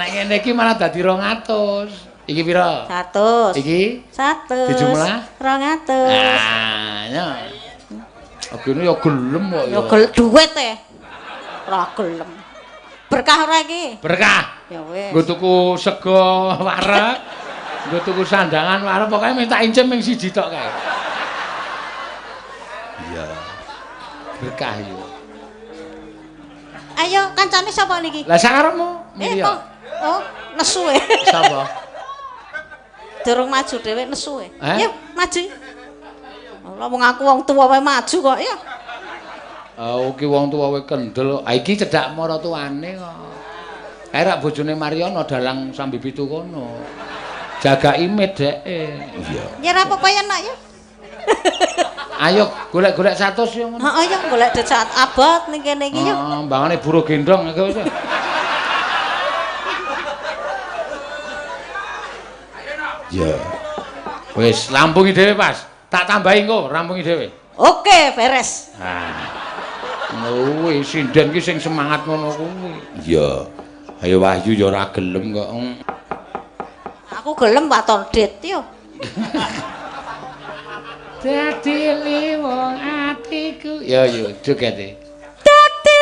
Nek ngene iki malah dadi 200. Iki pira? 100. Iki 100. dijumlah 200. Ah, ya. Agene ya gelem kok ya. Ya gel duit e. Ora gelem. Berkah ora iki? Berkah. Ya wis. Nggo tuku sego wareg. Nggo tuku sandangan wareg, pokoke minta incim ming siji tok kae. Iya. Berkah yo. Ayo kancane sapa niki? Lah sakarepmu, Milya. Kok oh, nesu e. Sapa? Durung maju dhewe nesu e. Eh? Yuk, maju. Lah wong aku wong tuwa wae maju kok ya. Ki wong tuwa wae kendel. Ha iki cedhak maratuwane kok. Kae rak bojone Mariono dalang sambibitu kono. Jaga imit dheke. Iya. Ya ora apa-apa ya, Nak ya. Ayo golek-golek 100 yo ngono. Heeh ya golek decat abot ning kene iki yo. Heeh, mbangane buruh gendong iki wis. Ya. Wis lampungi dhewe pas. Tak tambahi engko rampungi dhewe. Oke, beres. Ngono wis sinden ki sing semangat ngono kuwi. Iya. Ayo Wahyu ya ora gelem kok. Aku gelem waton dit yo. Dadi liwung atiku. Ya yo jogete. Dadi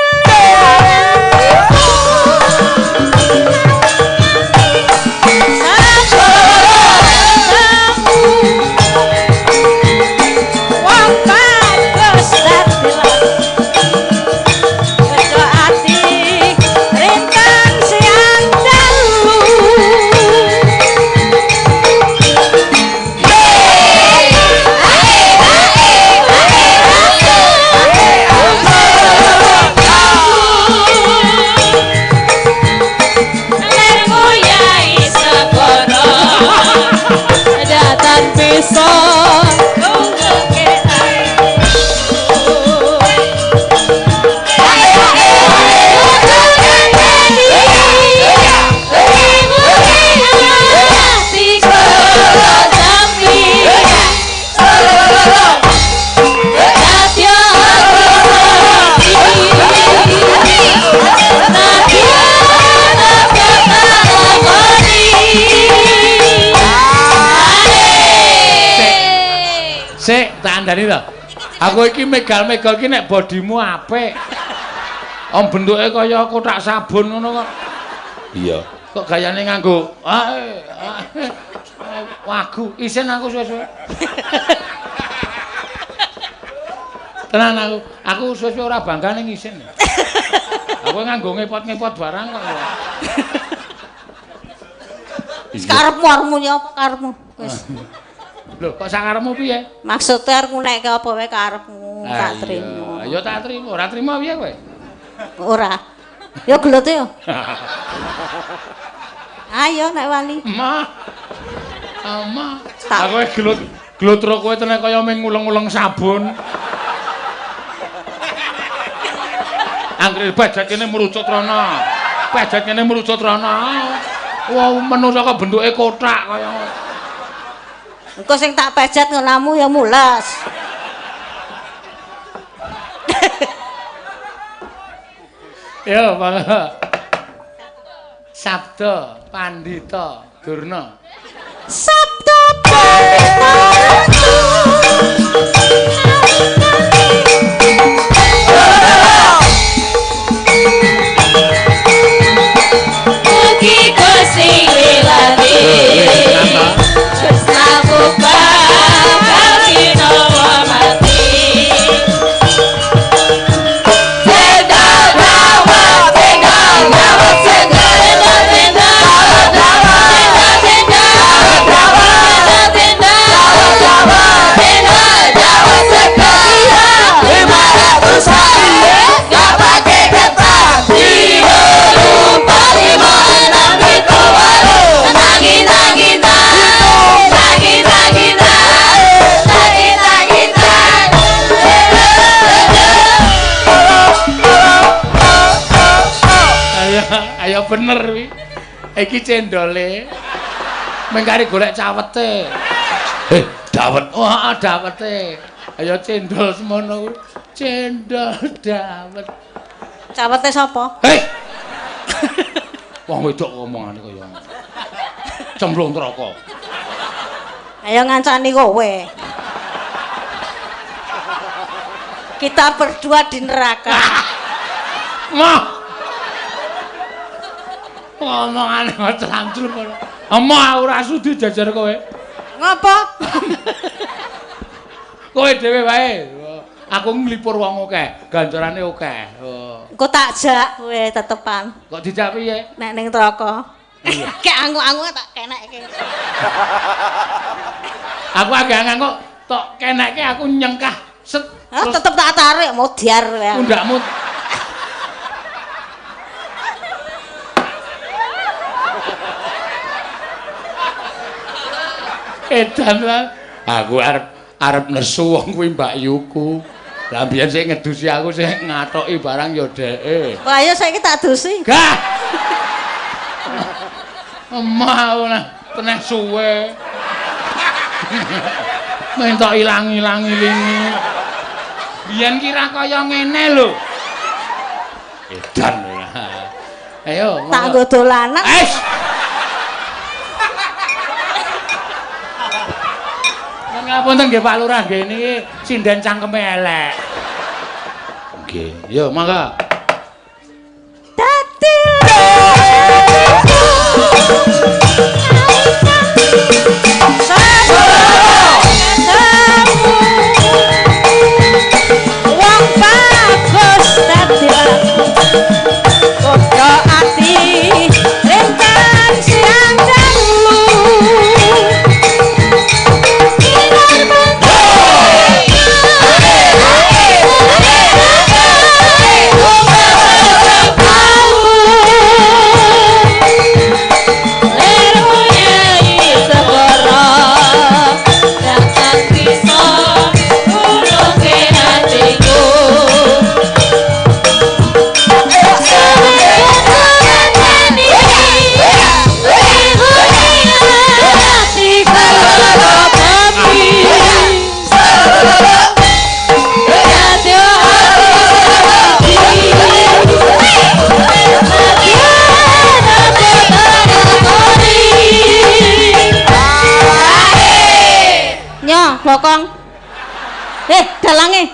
Tak andani to. Aku iki megal-megal iki nek bodimu apik. Om bentuke kaya kotak sabun ngono kok. Iya. Kok gayane nganggo wagu. Isin aku suwe-suwe. Tenan aku. Aku suwe-suwe ora bangga ning isin. Aku nganggo ngepot-ngepot barang kok. Karepmu nyapa karepmu? Wis. Lho, kok sakarepmu piye? Maksude arep ngunekke apa wae karepmu, tak trimo. Ya tak trimo, ora trimo piye kowe? Ora. Ya gelote yo. Ayo nek wani. Ama. Aku gelut ro kowe tenan kaya ming nguleng-uleng sabun. Anggere bajak kene merucut rono. Bajak kene merucut rono. Wah, menungso kok bentuke kotak kaya ngono. Engko sing tak pejat ngonamu ya mules. Ya, mangga. Sabda Pandita Durna. Sabda Pandita. Ayo bener wi. Iki cendole. Mengkari golek cawete. Dawet. Wah, dawete. Ayo cendol semono. Cendol dawet. Cawete sapa? Hei. Wong wedok ngomongane kaya ngono. Cemplung neraka. Ayo ngancani kowe. Kita berdua di neraka. Mah. Ngomongane ngaclang-clung ngono. Emah ora sudi jajar kowe. Ngopo? Kowe dhewe wae. Aku nglipur wong akeh, ganjarane akeh. Engko tak jak kowe tetepan. Kok dijak piye? Nek ning neraka. Kek angu-angu tak kenekke. Aku agak nganggo tok kenekke aku nyengkah set. Tetep tak tarik modiar kowe. Undakmu. Edan lah. Aku arep nesu wong kuwi Mbak Yuku. Lah mbiyen sik ngedusi aku sik ngathoki barang ya dheke. Wah, ayo saiki tak dusi. Gah. Emah ora teneh suwe. Mentok ilang-ilangi wingi. Biyen kira kaya ngene lho. Edan. Ayo. Tak nggo dolanan. Ngapunten nggih Pak Lurah nggih niki sinden cangkeme elek. Nggih, yo mangga. Dadi wong bagus dadi padha ati rentan siang dalu. Little dalange.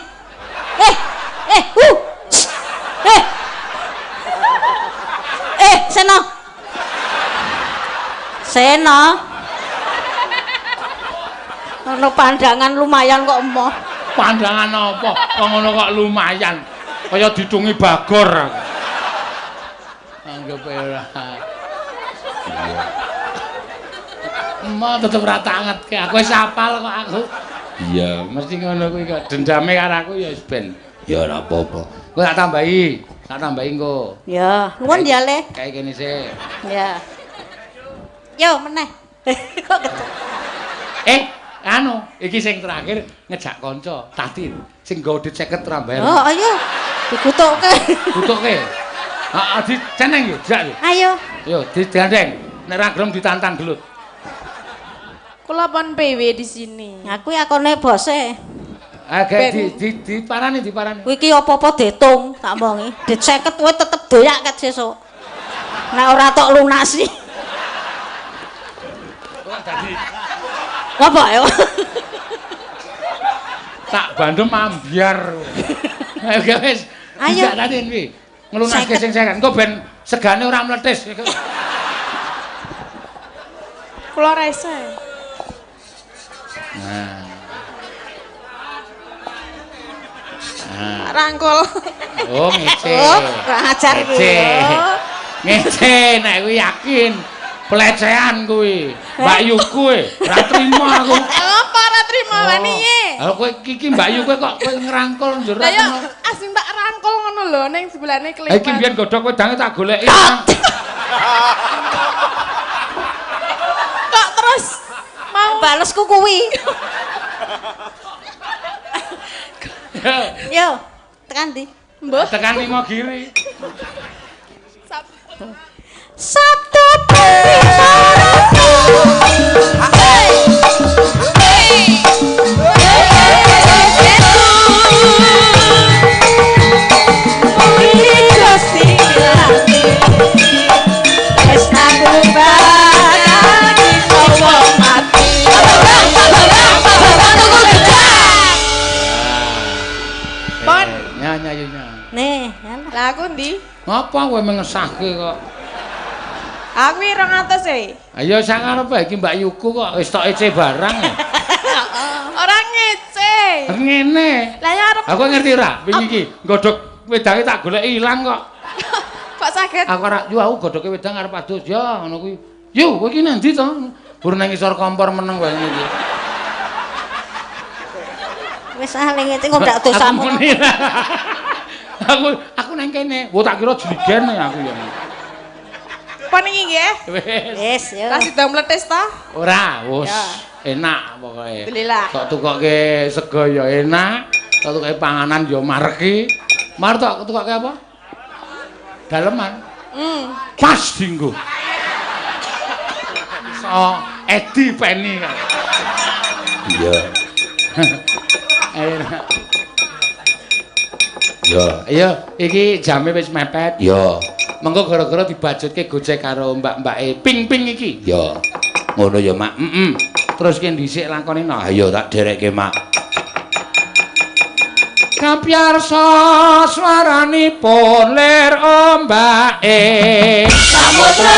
Seno. Seno. Ono pandangan lumayan kok emoh. Pandangan apa? Kok ngono kok lumayan. Kaya ditungi bagor. Anggap ora. Iya. Emang tetep ra tangetke. Aku wis hafal kok aku. Iya, mesti ngono kuwi kok dendame karo aku ya wis ben. Ya ora apa-apa. Kowe tak tambahi. Tak tambahi engko. Ya, nuwun ya Le. Kayak kene sih. Ya. Yo meneh. Kok gitu. Anu, iki sing terakhir ngejak kanca, Tati. Sing nggo dit 50 rambayar. Oh, ayo. Dikutukke. Kutuke. Heeh, diceneng yo, jak yo. Ayo. Yo, digandeng. Nek ra gelem ditantang gelut. Kula pon PW di sini. Aku yakone bose. Agak diparani. Kuwi iki apa-apa ditung, tak omongi. Dit 50 kowe tetep doyak ket sesuk. Nek ora tok lunasi. Oh, dadi Apa ya? tak bandem ambiar. Ayo wis. Ayo. Dijak tadi kuwi. Ngelunaske sing 50. Engko ben segane ora mletis. Kula rese. Nah. Rangkul. Oh, ngece. Oh, kurang ajar iki. Ngece nek kuwi yakin pelecehan kuwi. Mbak Yu kuwi ora trimo aku. Apa ora trimo waniye? Lha kowe iki Mbak Yu kowe kok kowe ngerangkul njur Lah ya asing tak rangkul ngono lho ning sebelahne kliwat. Iki biyen godhog wedange tak goleki. Kok terus mau Balesku kuwi. Yo, tekan ndi? mbuh Tekan limo giri. Sabtu Nyanyi. Nih, lah aku ndi? Ngapa kowe mengesahke kok? Aku 200 e. Ayo sak ngarepe iki Mbak Yuku kok wis tok ece barang. Ora ngece. Ngene. Lah ya arep Aku ngerti ora, wingi iki godhog wedange tak goleki ilang kok. kok saged. Aku ora yo aku godhoge wedang arep adus ya ngono kuwi. Yo kowe iki nang ndi to? Bur nang isor kompor meneng wae iki. wis aling iki kok ndak dosamu. Aku nang kene. Wo tak kira jligene aku ya. Apa niki nggih? Wis. Wis, yo. Lah sidang mletis ta? Ora, wis. Ya. Enak pokoke. Alhamdulillah. Kok tukoke sego ya enak, kok tukoke panganan ya mareki. Mar tok tukoke apa? Daleman. Pas dinggo. So, Edi Penny kan. Iya. Enak. Ya, iya, iki jame wis mepet. Ya. Mengko gara-gara dibajutke gojek karo mbak-mbake ping-ping iki. Ya. Ngono ya, Mak. Terus ki dhisik lakone no. Ayo tak derekke, Mak. Kapyarsa swaranipun lir ombake samudra.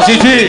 siji.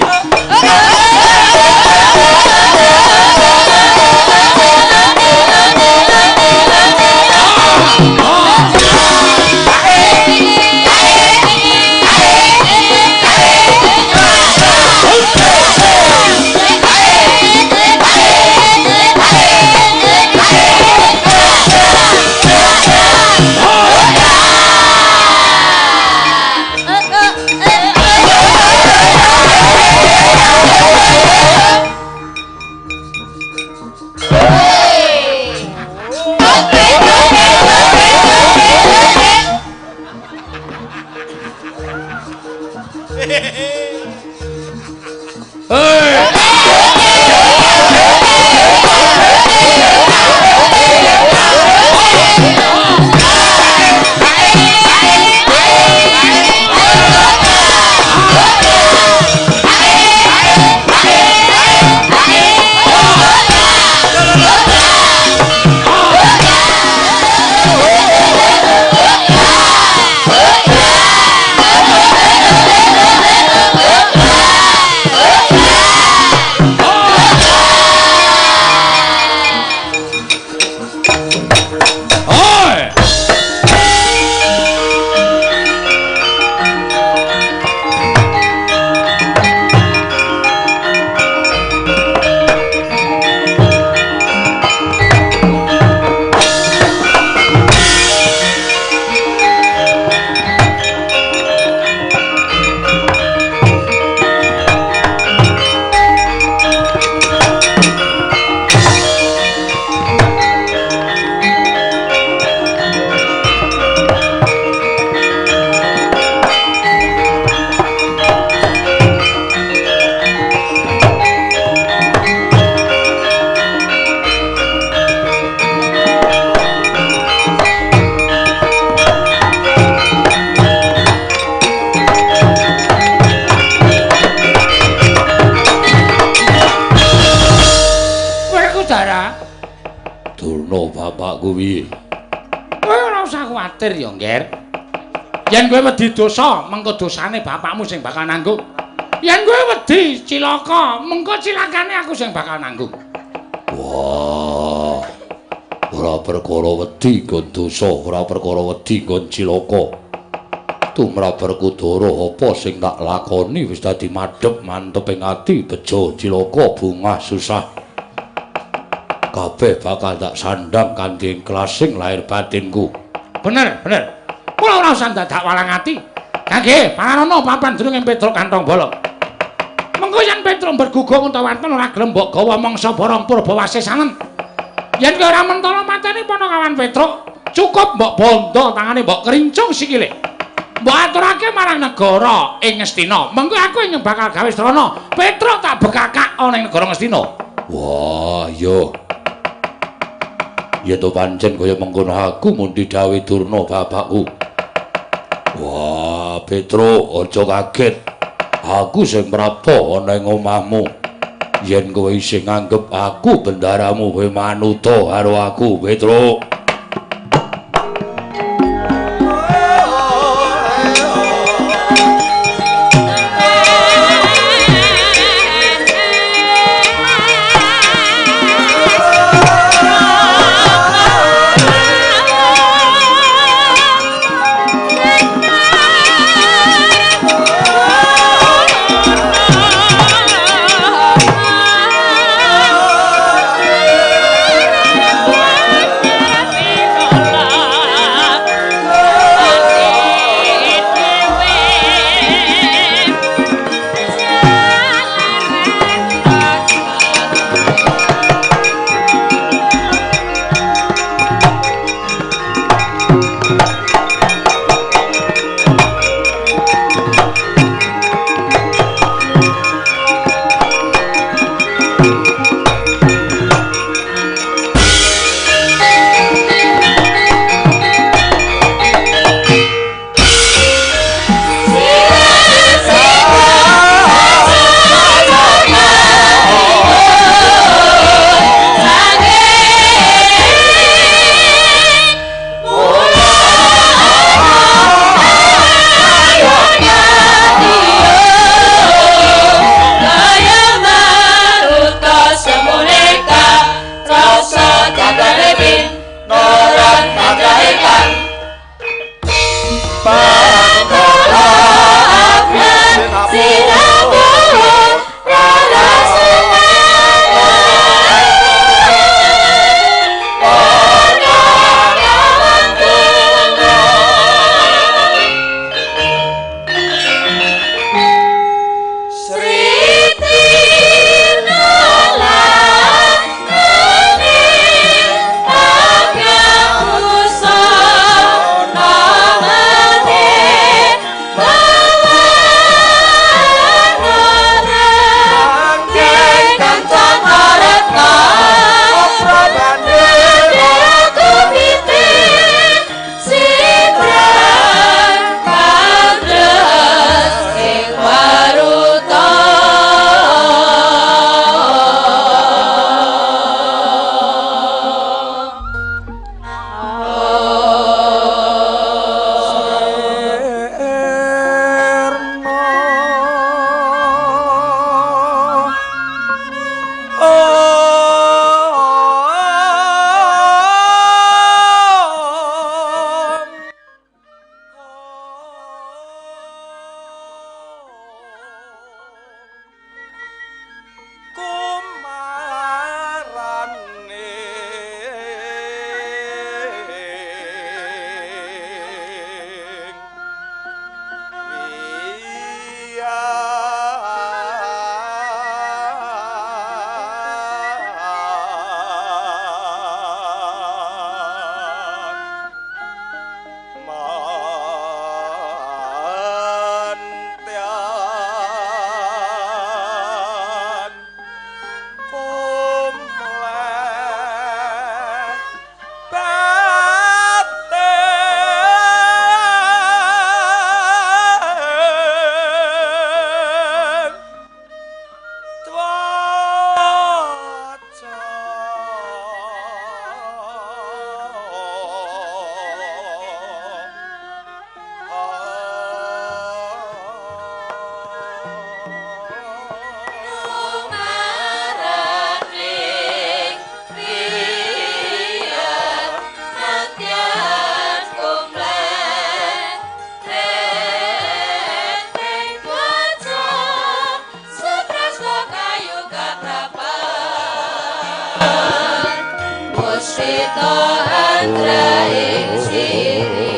Ya, Ngger. Yen kowe wedi dosa, mengko dosane bapakmu sing bakal nanggung. Yen kowe wedi cilaka, mengko cilakane aku sing bakal nanggung. Wah. Ora perkara wedi kon dosa, ora perkara wedi kon cilaka. Tumrap Werkudara apa sing tak lakoni wis dadi madhep mantep ing ati, bejo cilaka bungah susah. Kabeh bakal tak sandang kanthi ikhlasing lahir batinku. Bener, bener. Kula ora usah dadak walang ati. Kangge, pangono papan durung Petruk kantong bolong. Mengko yen Petruk bergugung utawa wonten ora gelem mbok gawa mangsa barang purba wasesanen. Yen kowe ora mentala mateni Panakawan Petruk, cukup mbok bondo tangane mbok kerincung sikile. Mbok aturake marang negara ing Ngastina. Mengko aku ing bakal gawe strana. Petruk tak bekakak ana ing negara Ngastina. Wah, yo. Ya to pancen kaya mengkono aku mun didhawuhi Durna bapakku. Wah, Petruk, aja kaget. Aku sing prapta ana ing omahmu. Yen kowe isih nganggep aku bendaramu kowe manuta karo aku, Petruk. sita andra ing siri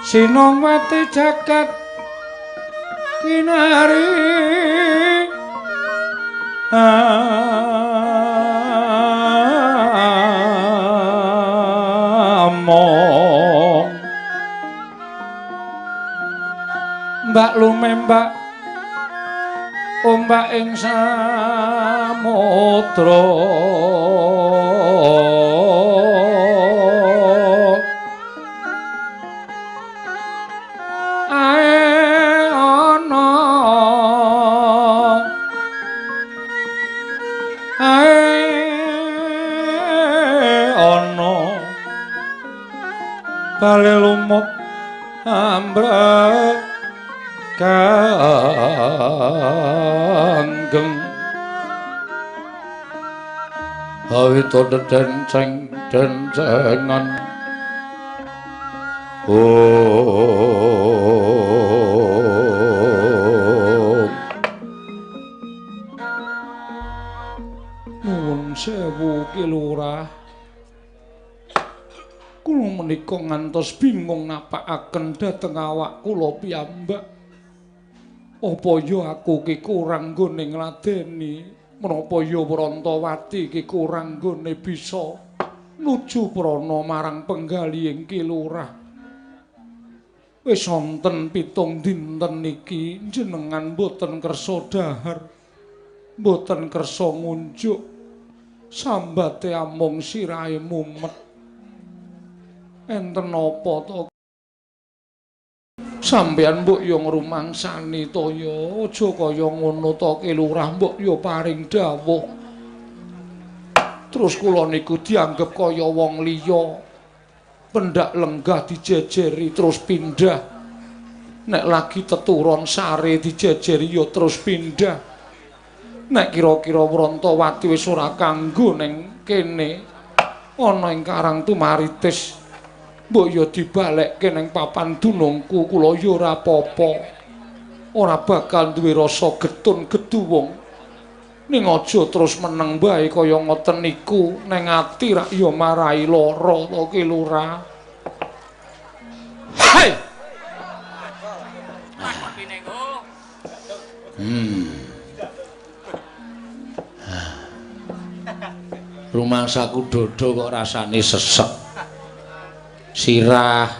Sinongwati jagat kinari among mbak lumembak ombak ing samudra bale lumut ambra kanggeng awito denceng dencengan nuwun sewu Ki Lurah kula menika ngantos bingung napakaken dhateng awak kula piyambak apa ya aku ki kurang nggone ngladeni menapa ya Wrantawati ki kurang nggone bisa nuju prana marang penggalihing Ki Lurah. Wis wonten 7 dinten niki jenengan boten kersa dhahar, boten kersa ngunjuk, sambate amung sirahe mumet. Enten apa to? Sampeyan mbok yo ngrumangsani to ya, aja kaya ngono to Ki Lurah, mbok yo paring dawuh. Terus kula niku dianggep kaya wong liya. Pendak lenggah dijejeri terus pindah. Nek lagi teturon sare dijejeri ya terus pindah. Nek kira-kira Wrantawati wis ora kanggo ning kene ana ing Karang Tumaritis, mbok ya dibalekke ning papan dunungku, kula ya ora apa-apa. Ora bakal duwe rasa getun geduwung. Ning aja terus meneng bae kaya ngoten niku, ning ati rak ya marai lara to Ki Lurah. Hai. Rumangsaku dodo kok rasane sesek. Sirah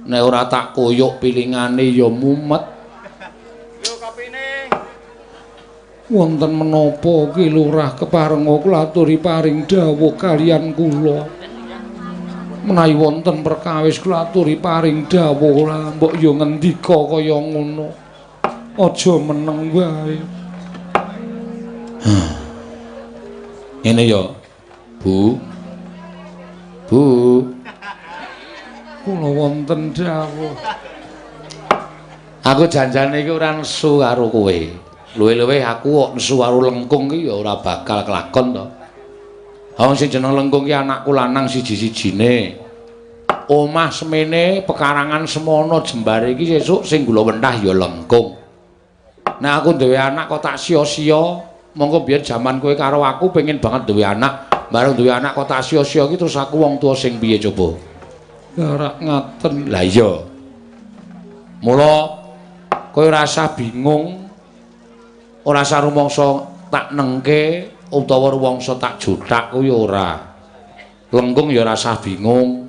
nek ora tak koyok pilingane ya mumet. Wonten menapa Ki Lurah keparenga kula aturi paring dawuh kaliyan kula. Menawi wonten perkawis kula aturi paring dawuh lah mbok yo ngendika kaya ngono. Aja meneng wae. Ngene yo. Bu. Bu. Kula wonten dawuh. Aku janjane iki ora nesu karo kowe. Luwih-luwih aku kok nesu karo Lengkung ki ya ora bakal kelakon to. Wong sing jeneng Lengkung ki anakku lanang siji-sijine. Omah semene pekarangan semono jembare iki sesuk sing gula wentah ya Lengkung. Nek aku duwe anak kok tak sia-sia, monggo biyen jaman kowe karo aku pengen banget duwe anak, bareng duwe anak kok tak sia-sia ki terus aku wong tuwa sing piye coba? Ora ngaten. Lah iya. Mula kowe ora usah bingung. Ora usah rumangsa tak nengke utawa rumangsa tak jutak kuwi ora. Lengkung ya ora usah bingung.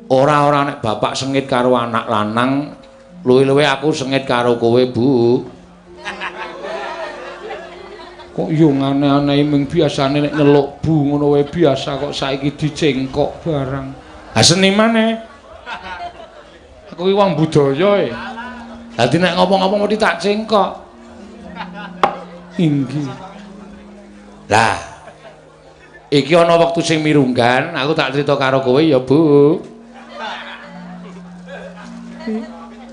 Ora nek bapak sengit karo anak lanang, luwih-luwih aku sengit karo kowe, Bu. Kok yo aneh-aneh ming biasane nek nyeluk Bu ngono wae biasa kok saiki dicengkok barang. Ha seniman e. Aku ki wong budaya e. Dadi nek ngomong-ngomong mesti tak cengkok. Inggih. Lah. Iki ana wektu sing mirunggan, aku tak crita karo kowe ya, Bu.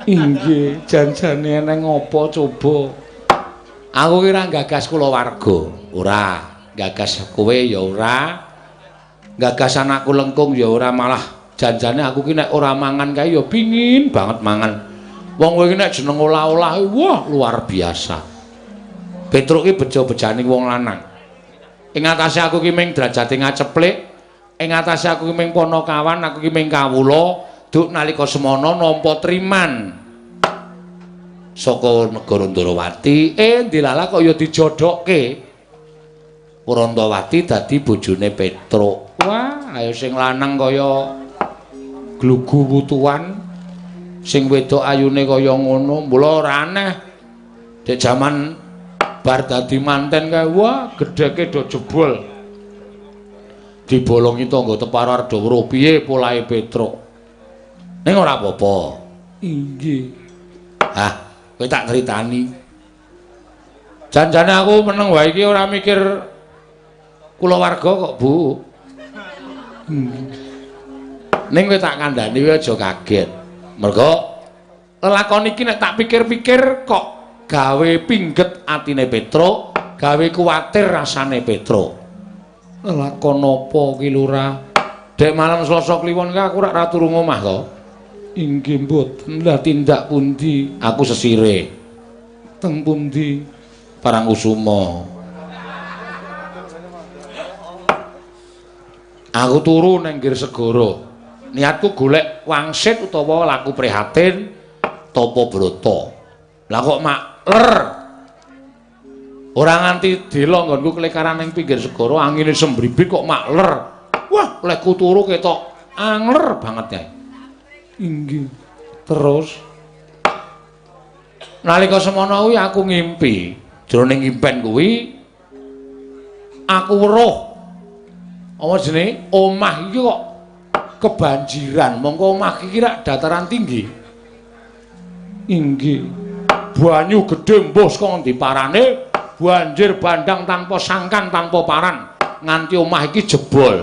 Inggih, janjane eneng apa coba? Aku ki ora gagas kulawarga, ora. Gagas kowe ya ora. Gagas anakku Lengkung ya ora, malah janjane aku ki nek ora mangan kae ya pingin banget mangan. Wong kowe ki nek jeneng olah-olah wah luar biasa. Petruk ki bejo-bejaning wong lanang. Ing atase aku ki ming derajate ngaceplik, ing atase aku ki ming Panakawan, aku ki ming kawula, duk nalika semana nampa triman saka negara Ndrawati, dilala kok ya dijodokke. Wrantawati dadi bojone Petruk. Wah, ayo sing lanang kaya glugu wutuan, sing wedok ayune kaya ngono, mula ora aneh. Dek jaman bar dadi manten kae wah gedheke do jebol dibolongi tangga Teparo Ardawara piye polahe Petruk ning ora apa-apa. Inggih. Hah, kowe tak critani. Janjane aku meneng wae iki ora mikir kulawarga kok, Bu. Ning kowe tak kandhani kowe aja kaget. Mergo lelakon iki nek tak pikir-pikir kok gawe pingget atine Petruk, gawe kuwatir rasane Petruk. Lelakon apa ki Lurah? Dek malam Selasa kliwon ki aku rak turu ngomah to. Inggih mboten. Lah tindak pundi? Aku sesire. Teng pundi? Parangkusuma. Aku turu nang Gir Segara. Niatku golek wangsit utawa laku prihatin tapa brata. Lah kok makler. Ora nganti dela nggonku kelekaran ning pinggir segara angine sembribit kok makler. Wah, lekku turu ketok angler banget ya. Inggih. Terus nalika semono kuwi aku ngimpi. Jroning impen kuwi aku weruh apa jenenge omah iki kok kebanjiran. Mongko omah iki rak dataran tinggi. Inggih. Banyu gedhe mbuh saka ngendi parane, banjir bandang tanpa sangkan tanpa paran nganti omah iki jebol.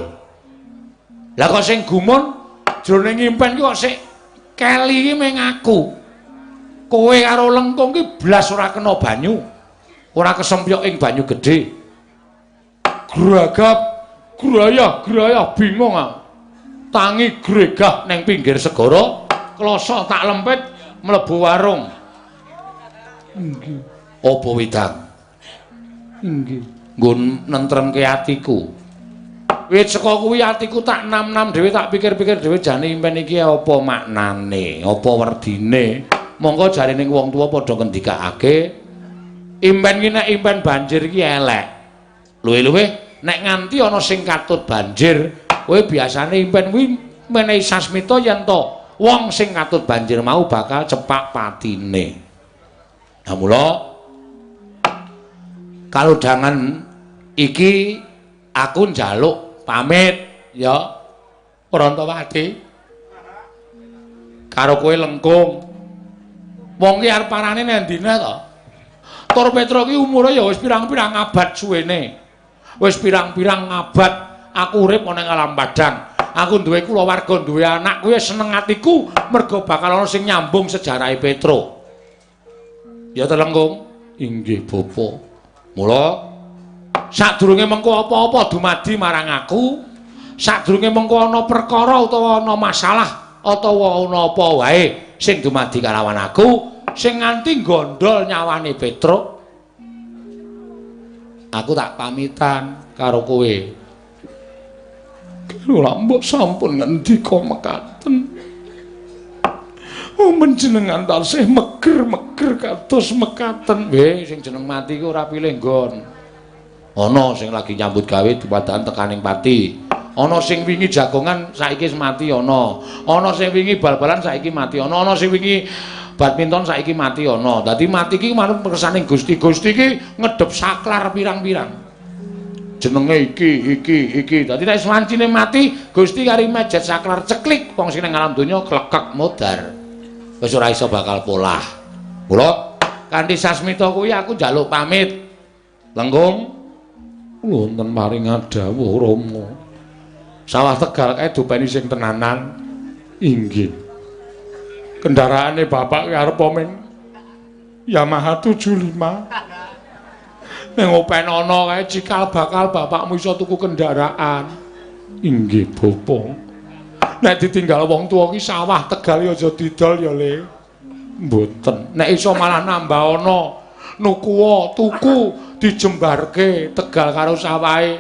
Lah kok sing gumun jroning impen ki kok sik keli iki meng aku. Kowe karo Lengkung ki blas ora kena banyu. Ora kesempyok ing banyu gedhe. Gragap, grayah bingung aku. Tangi gregah neng pinggir segara, kloso tak lempit mlebu warung. Inggih. Apa wedang? Inggih. Nggo nentremke atiku. Wit saka kuwi atiku tak nam-nam dhewe tak pikir-pikir dhewe jane impen iki apa maknane, apa werdine. Monggo jarene wong tuwa padha ngendikake impen ki nek impen banjir ki elek. Luwih-luwih nek nganti ana sing katut banjir, kowe biasane impen kuwi menehi sasmita yen to wong sing katut banjir mau bakal cepak patine. Nah mula kalodhangan iki aku njaluk pamit ya Prantawati karo kowe Lengkung. Wong ki arep parane nendine to? Tur Petruk ki umure ya wis pirang-pirang abad suwene. Wis pirang-pirang abad aku urip ana ing alam padang. Aku duwe kulawarga, duwe anak, kuwi seneng atiku mergo bakal ana sing nyambung sejarahe Petruk. Ya to Lengkung? Inggih, Bapak. Mula sadurunge mengko apa-apa dumadi marang aku, sadurunge mengko ana perkara utawa ana masalah utawa ana apa wae sing dumadi kalawan aku, sing nganti gondol nyawane Petruk, aku tak pamitan karo kowe. Lha mbok sampun ngendika mekaten. Menjenengan tansih meger-meger kados mekaten. Sing jeneng mati ku ora pilih nggon. Ana sing lagi nyambut gawe dipadaan tekaning pati. Ana sing wingi jagongan saiki mati ana. Ana sing wingi bal-balan saiki mati ana. Ana sing wingi badminton saiki mati ana. Dadi mati iki manut kersaning Gusti. Gusti iki ngedhep saklar pirang-pirang. Jenenge iki. Dadi nek wancine mati, Gusti kari mejet saklar ceklik wong sing nang alam donya klekek modar. Wis ora iso bakal polah. Mula kanthi sasmita kuwi aku njaluk pamit. Lengkung wonten maring dawuh Rama. Sawah Tegal kae dopeni sing tenanan. Inggih. Kendaraane bapak arep men Yamaha 75. Ning open ana kae cikal bakal bapakmu iso tuku kendaraan. Inggih, Bapak. Nek ditinggal wong tuwa ki sawah Tegal ya aja didol ya, Le. Mboten. Nek iso malah nambah ana nuku tuku dijembarke Tegal karo sawahe.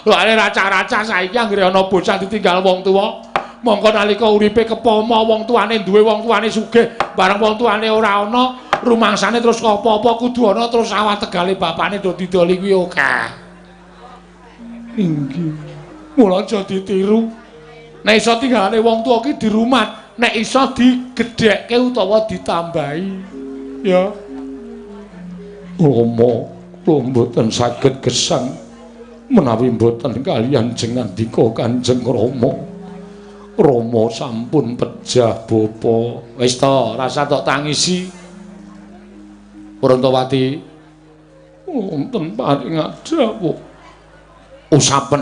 Lha raca-raca saiki anggere ana bocah ditinggal wong tuwa, mongko nalika uripe kepama wong tuane duwe wong tuane sugih, bareng wong tuane ora ana, rumangsane terus apa-apa kudu ana terus sawah Tegale bapane do didoli kuwi akeh. Inggih. Mula aja ditiru. Nek iso tinggalane wong tuwa ki dirumat, nek iso digedhekke utawa ditambahi. Ya. Rama, kula mboten saged gesang menawi mboten kaliyan jengandika Kanjeng Rama. Rama sampun pejah bapa. Wis to, rasa tok tangisi. Prantawati wonten paring dawuh. Usapen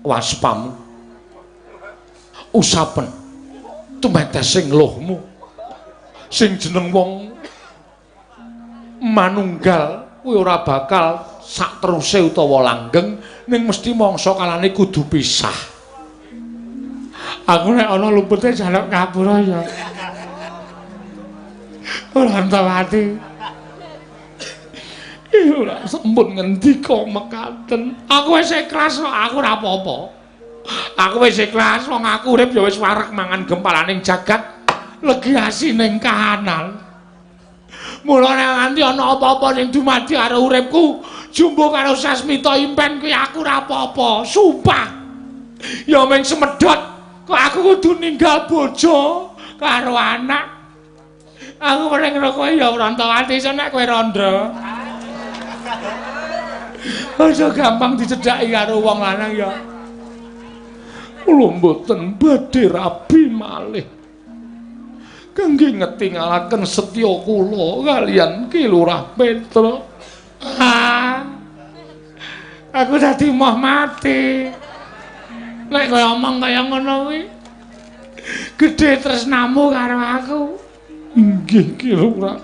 waspamu. usapen tumetesing lohmu sing jeneng wong manunggal kuwi ora bakal sak teruse utawa langgeng ning mesti mangsa kalane kudu pisah. Aku nek ana lumpute jaluk ngapura ya. Ora antawati. Ora sempun ngendika mekaten. Aku wis ikhlas kok, aku ora apa-apa. Aku wis ikhlas wong aku urip ya wis wareg mangan gempalaning jagat, legi asining kahanan. Mula nek nganti ana apa-apa ning dumadi karo uripku, jumbo karo Sasmita Impen kuwi aku ora apa-apa, sumpah. Ya mung semedhot kok aku kudu ninggal bojo karo anak. Aku meneng karo kowe ya Prantawati iso nek kowe randha. Aja gampang dicedhaki karo wong lanang ya. Kula mboten badhe rabi malih. Kangge ngetingalaken setya kula kaliyan Ki Lurah Petra. Aku dadi moh mati. Nek kowe omong kaya ngono kuwi gedhe tresnamu karo aku. Inggih Ki Lurah.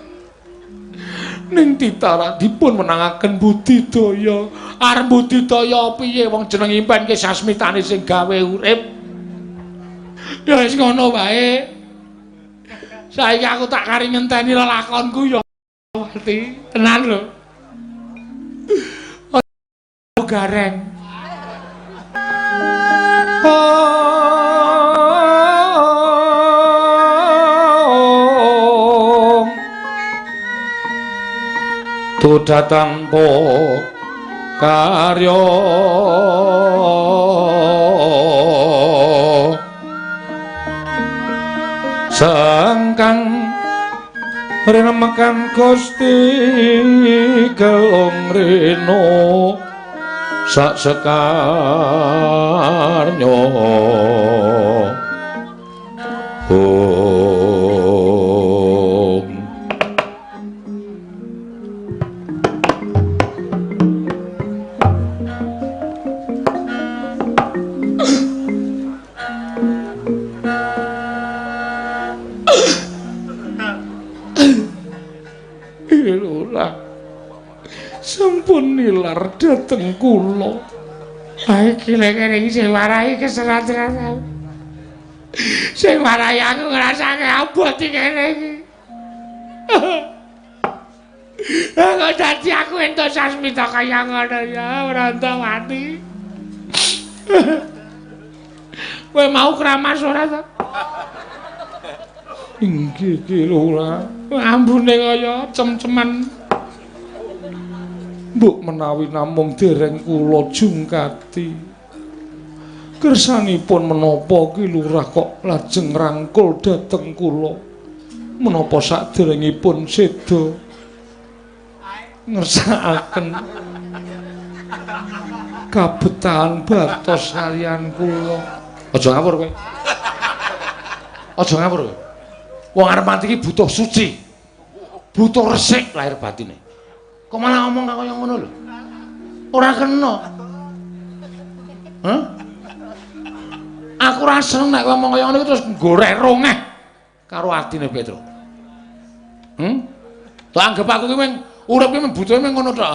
Ning titara dipun menangaken budidaya. Arep budidaya piye wong jeneng Impen ki sasmitane sing gawe urip. Ya wis ngono wae. Saiki aku tak kari ngenteni lelakonku ya mati. Tenan lho. Gareng. Tudatan po karya sangkang renemekan Gusti kelong reno sak sekarnya sampun nilar dhateng kula. Ha iki lek kene iki sing warai keserat-serat. Sing warai aku ngrasake abot iki kene iki. Kok dadi aku entuk Sasmita kaya ngono ya, Prantawati. Kowe mau kramas ora to? Inggih Ki Lurah. Ambune kaya cem-ceman. Mbok menawi namung dereng kula jungkati. Kersanipun menapa Ki Lurah kok lajeng rangkul dhateng kula? Menapa saderengipun seda ngersakaken kabetahan batos kaliyan kula. Aja ngawur kowe. Aja ngawur kowe. Wong arep mati iki butuh suci. Butuh resik lahir batine. Kok malah ngomong kaya ngono lho? Ora kena. Hah? Aku ora seneng nek ngomong kaya ngono terus gorek rongeh karo atine Petro. Tak anggap aku ki mung urip ki butuhe mung ngono tok.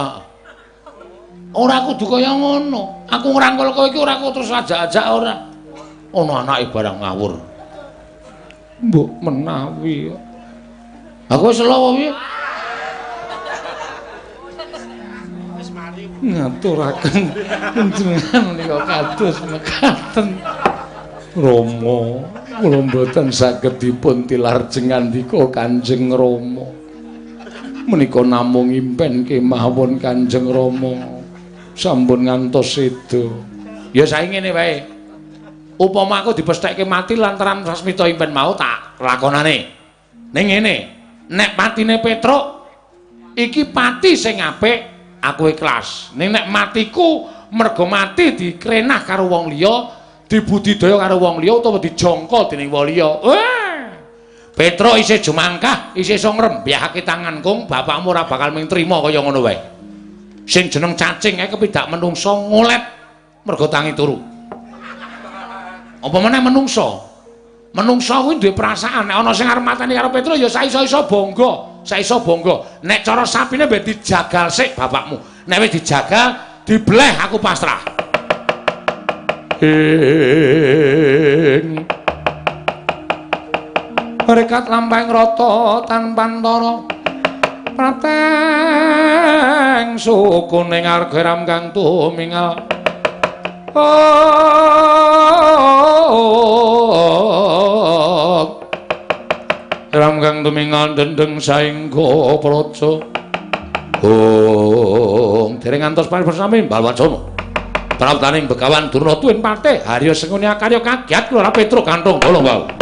Ora kudu kaya ngono. Aku ngrangkul kowe iki ora kok terus ajak-ajak ora. Ono anake barang ngawur. Mbok menawi. Aku wis lowo piye? Ngaturaken panjenengan menika kados mekaten. Rama, kula mboten saged dipun tilar jengandika Kanjeng Rama. Menika namung Impen kemawon Kanjeng Rama. Sampun ngantos seda. Ya saiki ngene wae. Upama aku dipesthekke mati lantaran Sasmita Impen mau tak lakonane. Ning ngene, nek patine Petruk iki pati sing apik. Aku ikhlas. Ning nek matiku mergo mati dikrenah karo wong liya, dibudidaya karo wong liya utawa dijongkol dening wong liya. Petruk isih jumangkah, isih iso ngrembyahake tanganku, bapakmu ora bakal mung trima kaya ngono wae. Sing jeneng cacing ae kepidak menungso ngolet mergo tangi turu. Apa meneh menungso. Menungso kuwi duwe perasaan. Nek ana sing arep mateni karo Petruk ya saiso-iso bangga. Saiso bangga. Nek cara sapine mbek dijagal sik bapakmu. Nek wis dijagal, dibleh aku pasrah. Rekat lampahing rata tanpa antara prateng sukuning argeram kang tumingal ram kang tumingal dendeng saengga praja dereng ngantos paring Balwacana praptaning Begawan Durna tuwin patih Harya Senguni akarya kagiat Lora Petruk kanthong bolong wau